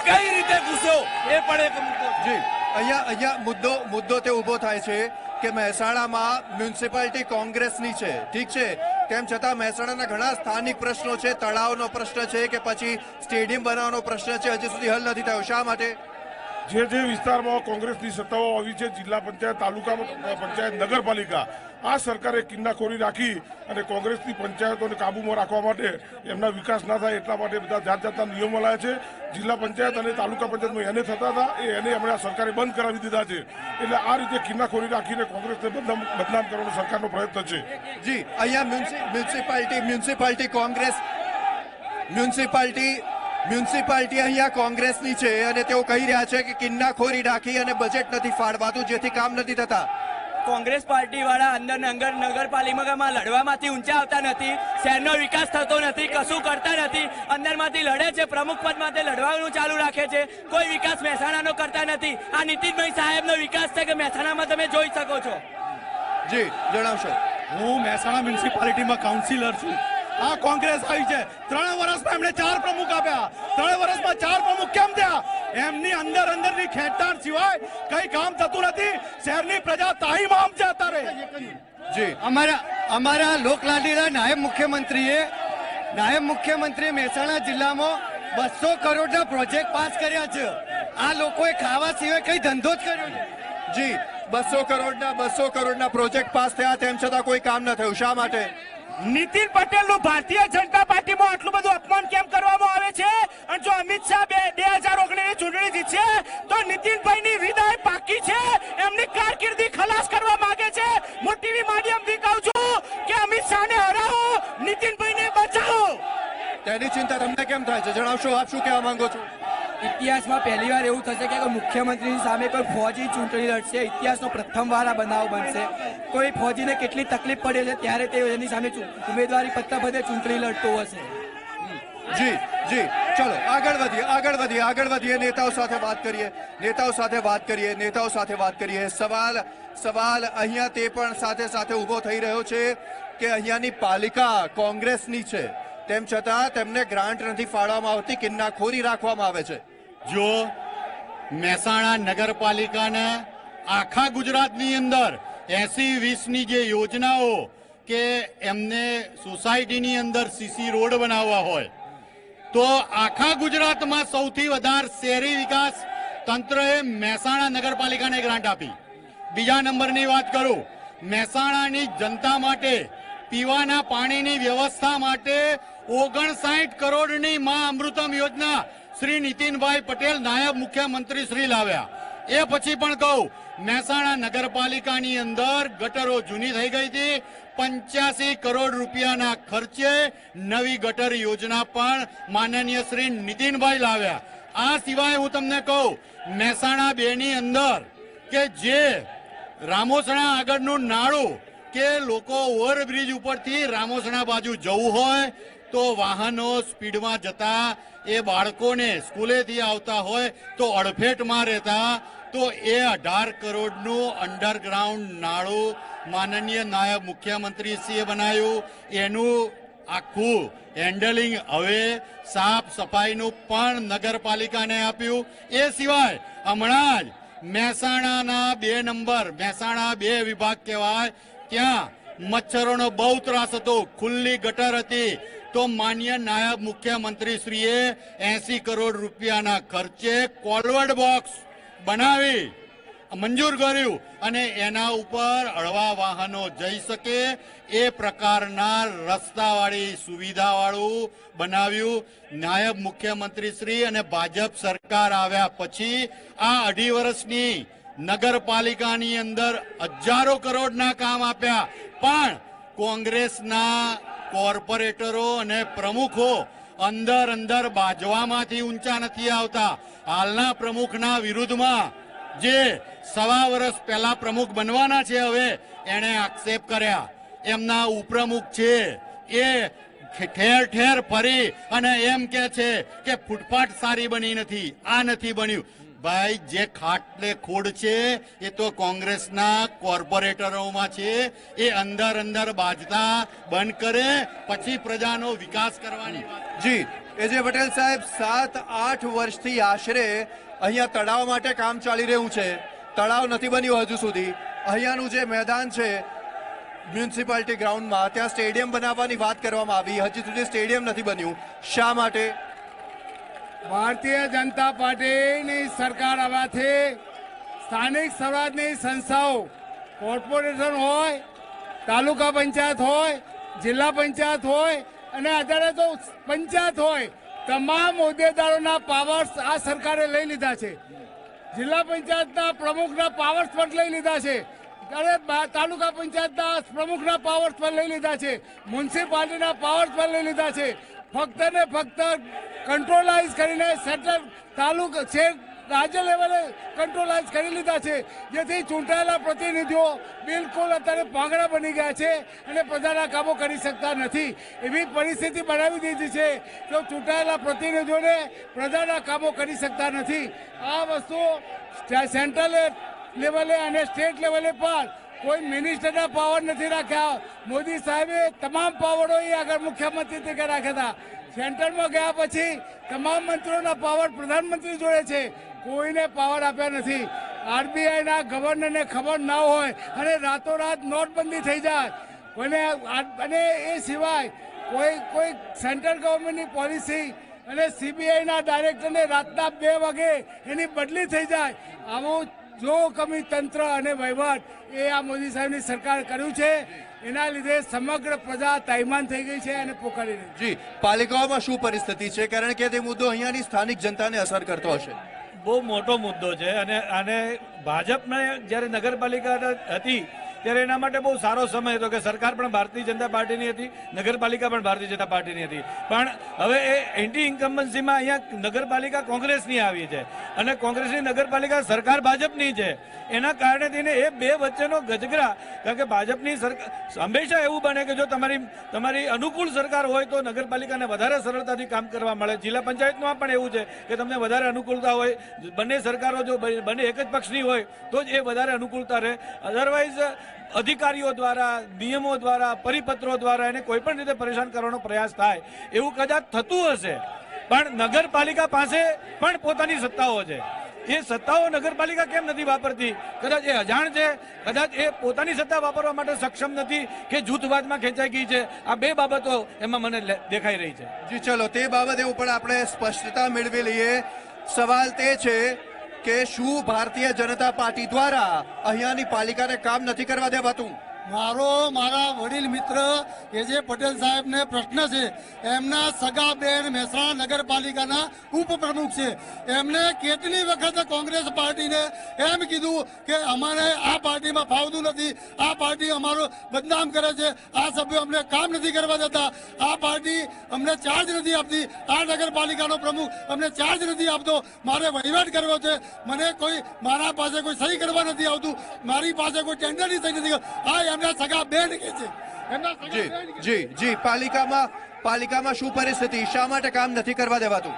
Speaker 17: કઈ રીતે ઘૂસ્યો એ પણ એક મુદ્દો છે.
Speaker 1: અહીંયા મુદ્દો તે ઊભો થાય છે કે મહેસાણામાં મ્યુનિસિપાલિટી કોંગ્રેસની છે, ઠીક છે, તેમ છતાં મહેસાણાના ઘણા સ્થાનિક પ્રશ્નો છે, તળાવનો પ્રશ્ન છે કે પછી સ્ટેડિયમ બનાવવાનો પ્રશ્ન છે, હજી સુધી હલ નથી થયો. શા માટે?
Speaker 20: જે વિસ્તારમાં કોંગ્રેસની સત્તાઓ આવી છે, જિલ્લા પંચાયત, તાલુકા પંચાયત, નગરપાલિકા, આ સરકારે કિન્નાખોરી રાખી અને કોંગ્રેસની પંચાયતોને કાબૂમાં રાખવા માટે, એમના વિકાસ ના થાય એટલા માટે બધા જાતના નિયમો લાયા છે. જિલ્લા પંચાયત અને તાલુકા પંચાયતમાં એને થતા હતા એને હમણાં સરકારે બંધ કરાવી દીધા છે. એટલે આ રીતે કિન્નાખોરી રાખીને કોંગ્રેસને બદનામ કરવાનો સરકારનો પ્રયત્ન છે.
Speaker 1: જી, અહીંયા મ્યુનિસિપાલિટી કોંગ્રેસ મ્યુનિસિપાલિટી અહીંયા કોંગ્રેસની છે અને તેઓ કહી રહ્યા છે કે કિન્નાખોરી રાખી અને બજેટ નથી ફાળવાતું, જેથી કામ નથી થતા.
Speaker 17: કોંગ્રેસ પાર્ટી વાળા અંદર નગરપાલિકામાં લડવામાંથી ઊંચા આવતા નથી, શહેરનો વિકાસ થતો નથી, કશું કરતા નથી, અંદરમાંથી લડે છે, પ્રમુખ પદ માટે લડવાનું ચાલુ રાખે છે, કોઈ વિકાસ મહેસાણાનો કરતા નથી. આ નીતિનભાઈ સાહેબનો વિકાસ છે કે મહેસાણામાં તમે જોઈ શકો છો.
Speaker 1: જી, જણાવશો.
Speaker 21: હું મહેસાણા મ્યુનિસિપાલિટીમાં કાઉન્સિલર છું. આ કોંગ્રેસ આવી છે, 3 વર્ષમાં એમણે 4 પ્રમુખ આપ્યા. 3 વર્ષમાં 4 પ્રમુખ કેમ થયા? એમની અંદરની ખેંચતાણ સિવાય કઈ કામ થતું નથી. શહેરની પ્રજા તાહીમામ છે અત્યારે.
Speaker 16: જી, અમારા લોકલાડીલા નાયબ મુખ્યમંત્રીએ મહેસાણા જિલ્લામાં 200 કરોડના પ્રોજેક્ટ પાસ કર્યા છે. આ લોકોએ ખાવા સિવાય કઈ ધંધો જ કર્યો છે.
Speaker 1: જી, 200 કરોડના પ્રોજેક્ટ પાસ થયા, તેમ છતાં કોઈ કામ ન થયું. શા માટે?
Speaker 8: નીતિન પટેલનું ભારતીય જનતા પાર્ટીમાં આટલું બધું અપમાન કેમ કરવામાં આવે છે? અને જો અમિત શાહ 2019ની ચૂંટણી જીતશે તો નીતિનભાઈની હૃદય પાકી છે, એમની કારકિર્દી ખલાસ કરવા માંગે છે. હું ટીવી માધ્યમથી કહું છું કે અમિત શાહને હરાવો, નીતિનભાઈને બચાવો.
Speaker 1: તેની ચિંતા તમને કેમ થાય છે? જણાવશો, આપ શું કહેવા માંગો છો?
Speaker 22: ઇતિહાસમાં પહેલીવાર એવું થશે કે મુખ્યમંત્રીની સામે કોઈ ફોજી ચૂંટણી લડશે. ઇતિહાસનો પ્રથમવાર આ બનાવ બનશે. કોઈ ફોજીને કેટલી તકલીફ પડે છે ત્યારે તે એની સામે ઉમેદવારી પત્ર બધે ચૂંટણી લડતો હશે.
Speaker 1: જી, ચલો આગળ વધીએ. નેતાઓ સાથે વાત કરીએ. સવાલ અહીંયા તે પણ સાથે ઊભો થઈ રહ્યો છે કે અહીંયાની પાલિકા કોંગ્રેસની છે, તેમ છતાં તેમને ગ્રાન્ટ નથી ફાળવવામાં આવતી, કિન્નાખોરી રાખવામાં આવે છે.
Speaker 2: જો મહેસાણા નગરપાલિકાને આખા ગુજરાતની અંદર 80-20ની જે યોજનાઓ કે એમને સોસાયટીની અંદર સીસી રોડ બનાવવા હોય તો આખા ગુજરાતમાં સૌથી વધારે શહેરી વિકાસ તંત્રએ મહેસાણા નગરપાલિકાને ગ્રાન્ટ આપી. બીજા નંબરની વાત કરું, મહેસાણાની જનતા માટે પીવાના પાણીની વ્યવસ્થા માટે 59 કરોડની મા અમૃતમ યોજના શ્રી નીતિનભાઈ પટેલ નાયબ મુખ્યમંત્રી શ્રી લાવ્યા. એ પછી પણ કહું, મહેસાણા નગરપાલિકાની અંદર ગટરો જૂની થઈ ગઈ હતી. 85 કરોડ રૂપિયાના ખર્ચે નવી ગટર યોજના પણ માનનીય શ્રી નીતિનભાઈ લાવ્યા. આ સિવાય હું તમને કહું, મહેસાણા 2ની અંદર કે જે રામોસણા આગળનું નાળું કે લોકો ઓવરબ્રિજ ઉપરથી રામોસણા બાજુ જવું હોય તો વાહનો સ્પીડમાં જતા એ બાળકોને સ્કૂલેથી આવતા હોય તો અડફેટમાં રહેતા, તો એ 18 કરોડનું અંડરગ્રાઉન્ડ નાળું માનનીય નાયબ મુખ્યમંત્રીશ્રીએ બનાવ્યું. એનું આખું હેન્ડલિંગ હવે સાફ સફાઈનું પણ નગરપાલિકાને આપ્યું. એ સિવાય હમણાં જ મહેસાણાના 2 નંબર, મહેસાણા 2 વિભાગ કહેવાય, ત્યાં મચ્છરોનો બહુ ત્રાસ હતો, ખુલ્લી ગટર હતી, તો માન્ય નાયબ મુખ્યમંત્રીશ્રીએ 80 કરોડ રૂપિયાના ખર્ચે કોલવર્ડ બોક્સ બનાવી મંજૂર કર્યું અને એના ઉપર હળવા વાહનો જઈ શકે એ પ્રકારના રસ્તાવાળી સુવિધાવાળું બનાવ્યું. નાયબ મુખ્યમંત્રીશ્રી અને ભાજપ સરકાર આવ્યા પછી આ 2.5 વર્ષની નગરપાલિકાની અંદર હજારો કરોડના કામ આપ્યા, પણ કોંગ્રેસના કોર્પોરેટરો અને પ્રમુખો અંદર બાજવામાંથી ઊંચા નથી આવતા. હાલના પ્રમુખના વિરુદ્ધમાં જે 1.25 વર્ષ પહેલા પ્રમુખ બનવાના છે, હવે એને આક્ષેપ કર્યા. એમના ઉપપ્રમુખ છે એ ઠેર ફરી અને એમ કે છે કે ફૂટપાથ સારી બની નથી, આ નથી બન્યું. ભાઈ જે ખાટલે ખોડ છે એ તો કોંગ્રેસના કોર્પોરેટરોમાં છે. એ અંદર અંદર બાજતા બંધ કરે પછી પ્રજાનો વિકાસ કરવાની વાત.
Speaker 1: જી એજે પટેલ સાહેબ, 7-8 વર્ષથી આશરે અહીંયા તળાવ માટે કામ ચાલી રહ્યું છે. તળાવ નથી બન્યું હજુ સુધી. અહીંયાનું જે મેદાન છે મ્યુનિસિપાલિટી ગ્રાઉન્ડમાં, ત્યાં સ્ટેડિયમ બનાવવાની વાત કરવામાં આવી, હજી સુધી સ્ટેડિયમ નથી બન્યું. શા માટે?
Speaker 3: ભારતીય જનતા પાર્ટીની સરકાર આવવાથી સ્થાનિક સ્વરાજની સંસ્થાઓ, કોર્પોરેશન હોય, તાલુકા પંચાયત હોય, જિલ્લા પંચાયત હોય અને અત્યારે તો પંચાયત હોય, તમામ હોદ્દેદારોના પાવર્સ આ સરકારે લઈ લીધા છે. જિલ્લા પંચાયતના પ્રમુખના પાવર્સ પણ લઈ લીધા છે. ત્યારે તાલુકા પંચાયતના પ્રમુખના પાવર્સ પણ લઈ લીધા છે. મ્યુનિસિપાલિટીના પાવર્સ પણ લઈ લીધા છે. ફક્ત ને ફક્ત કંટ્રોલાઇઝ કરીને સેન્ટ્રલ તાલુકા છે રાજ્ય લેવલે કંટ્રોલાઇઝ કરી લીધા છે, જેથી ચૂંટાયેલા પ્રતિનિધિઓ બિલકુલ અત્યારે પાંગડા બની ગયા છે અને પ્રજાના કામો કરી શકતા નથી. એવી પરિસ્થિતિ બનાવી દીધી છે તો ચૂંટાયેલા પ્રતિનિધિઓને પ્રજાના કામો કરી શકતા નથી. આ વસ્તુ સેન્ટ્રલ લેવલે અને સ્ટેટ લેવલે પણ કોઈ મિનિસ્ટરના પાવર નથી રાખ્યા. મોદી સાહેબે તમામ પાવરો આગળ મુખ્યમંત્રી તરીકે રાખ્યા હતા. સેન્ટરમાં ગયા પછી તમામ મંત્રીઓના પાવર પ્રધાનમંત્રી જોડે છે, કોઈને પાવર આપ્યા નથી. આરબીઆઈના ગવર્નરને ખબર ના હોય અને રાતોરાત નોટબંધી થઈ જાય અને એ સિવાય કોઈ સેન્ટ્રલ ગવર્મેન્ટની પોલિસી અને સીબીઆઈના ડાયરેક્ટરને રાતના 2 વાગે એની બદલી થઈ જાય. આવું જો કમી તંત્ર અને વહીવટ એ આ મોદી સાહેબની સરકાર કર્યું છે, એના લીધે સમગ્ર પ્રજા તાઇમાન થઈ ગઈ છે અને પોકારી રહી છે.
Speaker 1: જી, પાલિકાઓમાં શું પરિસ્થિતિ છે? કારણ કે તે મુદ્દો અહીંયાની સ્થાનિક જનતાને અસર કરતો હશે.
Speaker 4: બહુ મોટો મુદ્દો છે અને ભાજપને જ્યારે નગરપાલિકા હતી ત્યારે એના માટે બહુ સારો સમય હતો કે સરકાર પણ ભારતીય જનતા પાર્ટીની હતી, નગરપાલિકા પણ ભારતીય જનતા પાર્ટીની હતી. પણ હવે એ એન્ટી ઇન્કમ્બન્સીમાં અહીંયા નગરપાલિકા કોંગ્રેસની આવી છે અને કોંગ્રેસની નગરપાલિકા સરકાર ભાજપની છે. એના કારણે થઈને એ બે વચ્ચેનો ગજગરા, કારણ કે ભાજપની સરકાર હંમેશા એવું બને કે જો તમારી અનુકૂળ સરકાર હોય તો નગરપાલિકાને વધારે સરળતાથી કામ કરવા મળે. જિલ્લા પંચાયતમાં પણ એવું છે કે તમને વધારે અનુકૂળતા હોય, બંને સરકારો જો બંને એક જ પક્ષની હોય તો જ એ વધારે અનુકૂળતા રહે. અધરવાઇઝ અધિકારીઓ દ્વારા, નિયમો દ્વારા, પરિપત્રો દ્વારા એને કોઈ પણ રીતે પરેશાન કરવાનો પ્રયાસ થાય એવું કદાચ થતું હશે. પણ નગરપાલિકા પાસે પણ પોતાની સત્તાઓ છે. એ સત્તાઓ નગરપાલિકા કેમ નથી વાપરતી? કદાચ એ અજાણ છે, કદાચ એ પોતાની સત્તા વાપરવા માટે સક્ષમ નથી કે જૂથવાદમાં ખેંચાઈ ગઈ છે. આ બે બાબતો એમાં મને દેખાઈ રહી છે.
Speaker 1: જી ચલો, તે બાબતે ઉપર આપણે સ્પષ્ટતા મેળવી લઈએ. સવાલ તે છે કે શું ભારતીય જનતા પાર્ટી દ્વારા અહીંયાની પાલિકાને કામ નથી કરવા દેવાતું?
Speaker 11: મારા વડીલ મિત્ર એજે પટેલ સાહેબને પ્રશ્ન છે. એમના સગા બેન મહેસાણા નગરપાલિકાના ઉપપ્રમુખ છે. એમને કેટલી વખત કોંગ્રેસ પાર્ટીને એમ કીધું કે અમારે આ પાર્ટીમાં ફાવતું નથી, આ પાર્ટી અમારું બદનામ કરે છે, આ સભ્યો અમને કામ નથી કરવા દેતા, આ પાર્ટી અમને ચાર્જ નથી આપતી, આ નગરપાલિકાનો પ્રમુખ અમને ચાર્જ નથી આપતો, મારે વહીવટ કરવો છે, મને મારા પાસે કોઈ સહી કરવા નથી આવતું, મારી પાસે કોઈ ટેન્ડરની સહી નથી. આ એમના સગા બેન કે છે.
Speaker 1: જી પાલિકામાં શું પરિસ્થિતિ? શા માટે કામ નથી કરવા દેવાતું?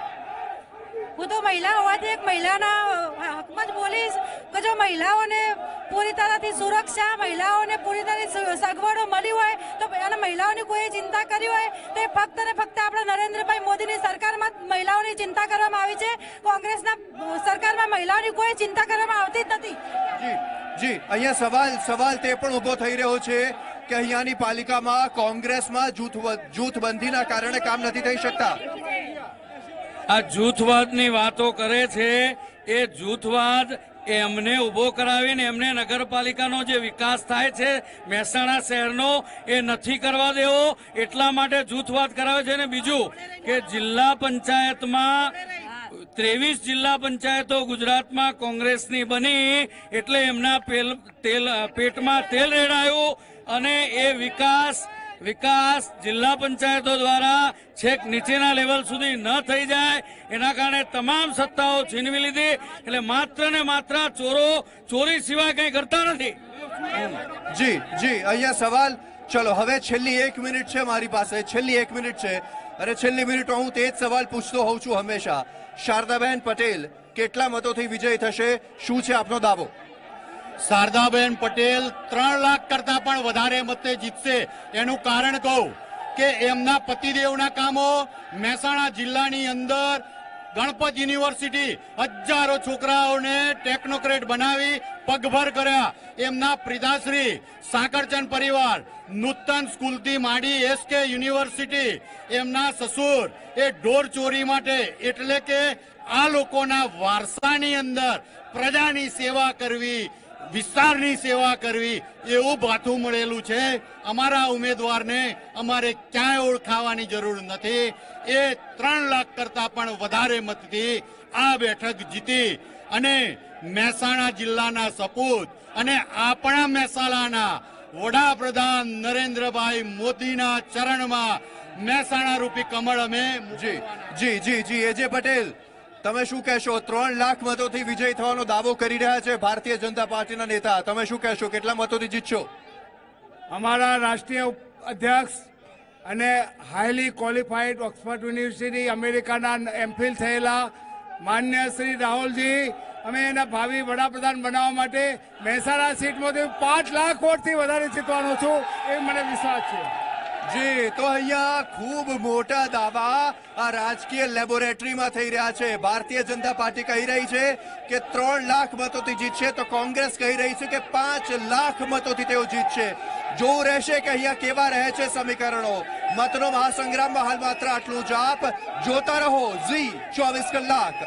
Speaker 19: હું તો મહિલા હોવાથી એક મહિલાના હકમાં જ બોલીશ કે જો મહિલાઓને પૂરી તરહથી સુરક્ષા, મહિલાઓને પૂરી તરહ સગવડો મળી હોય તો અને મહિલાઓની કોઈ ચિંતા કરી હોય તો એ ફક્ત ને ફક્ત આપણા નરેન્દ્રભાઈ મોદીની સરકારમાં મહિલાઓની ચિંતા કરવામાં આવી છે. કોંગ્રેસના સરકારમાં મહિલાઓની કોઈ ચિંતા કરવામાં આવતી જ નથી.
Speaker 1: જી અહીંયા સવાલ તે પણ ઉભો થઈ રહ્યો છે કે અહીંયાની પાલિકામાં કોંગ્રેસમાં જૂથબંધીના કારણે કામ નથી થઈ શકતા.
Speaker 15: આ જૂથવાદની વાતો કરે છે. એ જૂથવાદ એમને ઉભો કરાવીને એમને નગરપાલિકાનો જે વિકાસ થાય છે મહેસાણા શહેરનો એ નથી કરવા દેવો, એટલા માટે જૂથવાદ કરાવે છે. અને બીજું કે જિલ્લા પંચાયતમાં 23 જિલ્લા પંચાયતો ગુજરાતમાં કોંગ્રેસની બની એટલે એમના પેટમાં તેલ રેડાયું અને એ વિકાસ જિલ્લા પંચાયતો દ્વારા છેક નીચેના લેવલ સુધી ન થઈ જાય એના કારણે તમામ સત્તાઓ છીનવી લીધી. એટલે માત્ર ને માત્ર ચોરી સિવાય કંઈ કરતા નથી.
Speaker 1: જી અહીંયા સવાલ. ચલો, હવે છેલ્લી 1 મિનિટ છે મારી પાસે, છેલ્લી 1 મિનિટ છે અને છેલ્લી મિનિટમાં હું તે જ સવાલ પૂછતો હોઉં છું હંમેશા. શારદાબેન પટેલ, કેટલા મતોથી વિજય થશે, શું છે આપનો દાવો?
Speaker 2: શારદાબેન પટેલ 3 લાખ કરતા પણ વધારે મતે જીતશે. એનું કારણ કહું કે એમના પતિદેવના કામો મહેસાણા જિલ્લાની અંદર ગણપત યુનિવર્સિટી હજારો છોકરાઓને ટેકનોક્રેટ બનાવી પગભર કર્યા. એમના પિતાશ્રી સાંકરચંદ પરિવાર નૂતન સ્કૂલથી માંડી એસકે યુનિવર્સિટી, એમના સસુર એ ઢોર ચોરી માટે, એટલે કે આ લોકોના વારસાની અંદર પ્રજાની સેવા કરવી, વિસ્તારની સેવા કરવી એવું ભાથું મળેલું છે. અમારા ઉમેદવારને અમારે ક્યાંય ઓળખાવાની જરૂર નથી. એ 3 લાખ કરતા પણ વધારે મતથી આ બેઠક જીતી અને મહેસાણા જિલ્લાના સપૂત અને આપણા મહેસાણાના વડાપ્રધાન નરેન્દ્રભાઈ મોદીના ચરણમાં મહેસાણા રૂપી કમળ અમે
Speaker 1: જી એજે પટેલ, તમે શું કહેશો? 3 લાખ મતોથી વિજય થવાનો દાવો કરી રહ્યા છે ભારતીય જનતા પાર્ટીના નેતા. તમે શું કહેશો, કેટલા મતોથી જીતશો?
Speaker 3: અમારા રાષ્ટ્રીય અધ્યક્ષ અને હાઈલી ક્વોલિફાઈડ ઓક્સફર્ડ યુનિવર્સિટી અમેરિકાના એમફિલ થયેલા માન્ય શ્રી રાહુલજી, અમે એના ભાવિ વડાપ્રધાન બનાવવા માટે મહેસાણા સીટમાંથી 5 લાખ વોટથી વધારે જીતવાનો છું એ મને વિશ્વાસ છે.
Speaker 1: જી, તો અહીંયા ખૂબ મોટા દાવા આ રાજકીય લેબોરેટરીમાં થઈ રહ્યા છે. ભારતીય જનતા પાર્ટી કહી રહી છે કે 3 લાખ મતોથી જીતશે, તો કોંગ્રેસ કહી રહી છે કે 5 લાખ મતોથી તેઓ જીતશે. જોવું રહેશે કે અહીંયા કેવા રહે છે સમીકરણો. મતનો મહાસંગ્રામમાં હાલ માત્ર આટલું જ. આપ જોતા રહો ઝી 24 કલાક.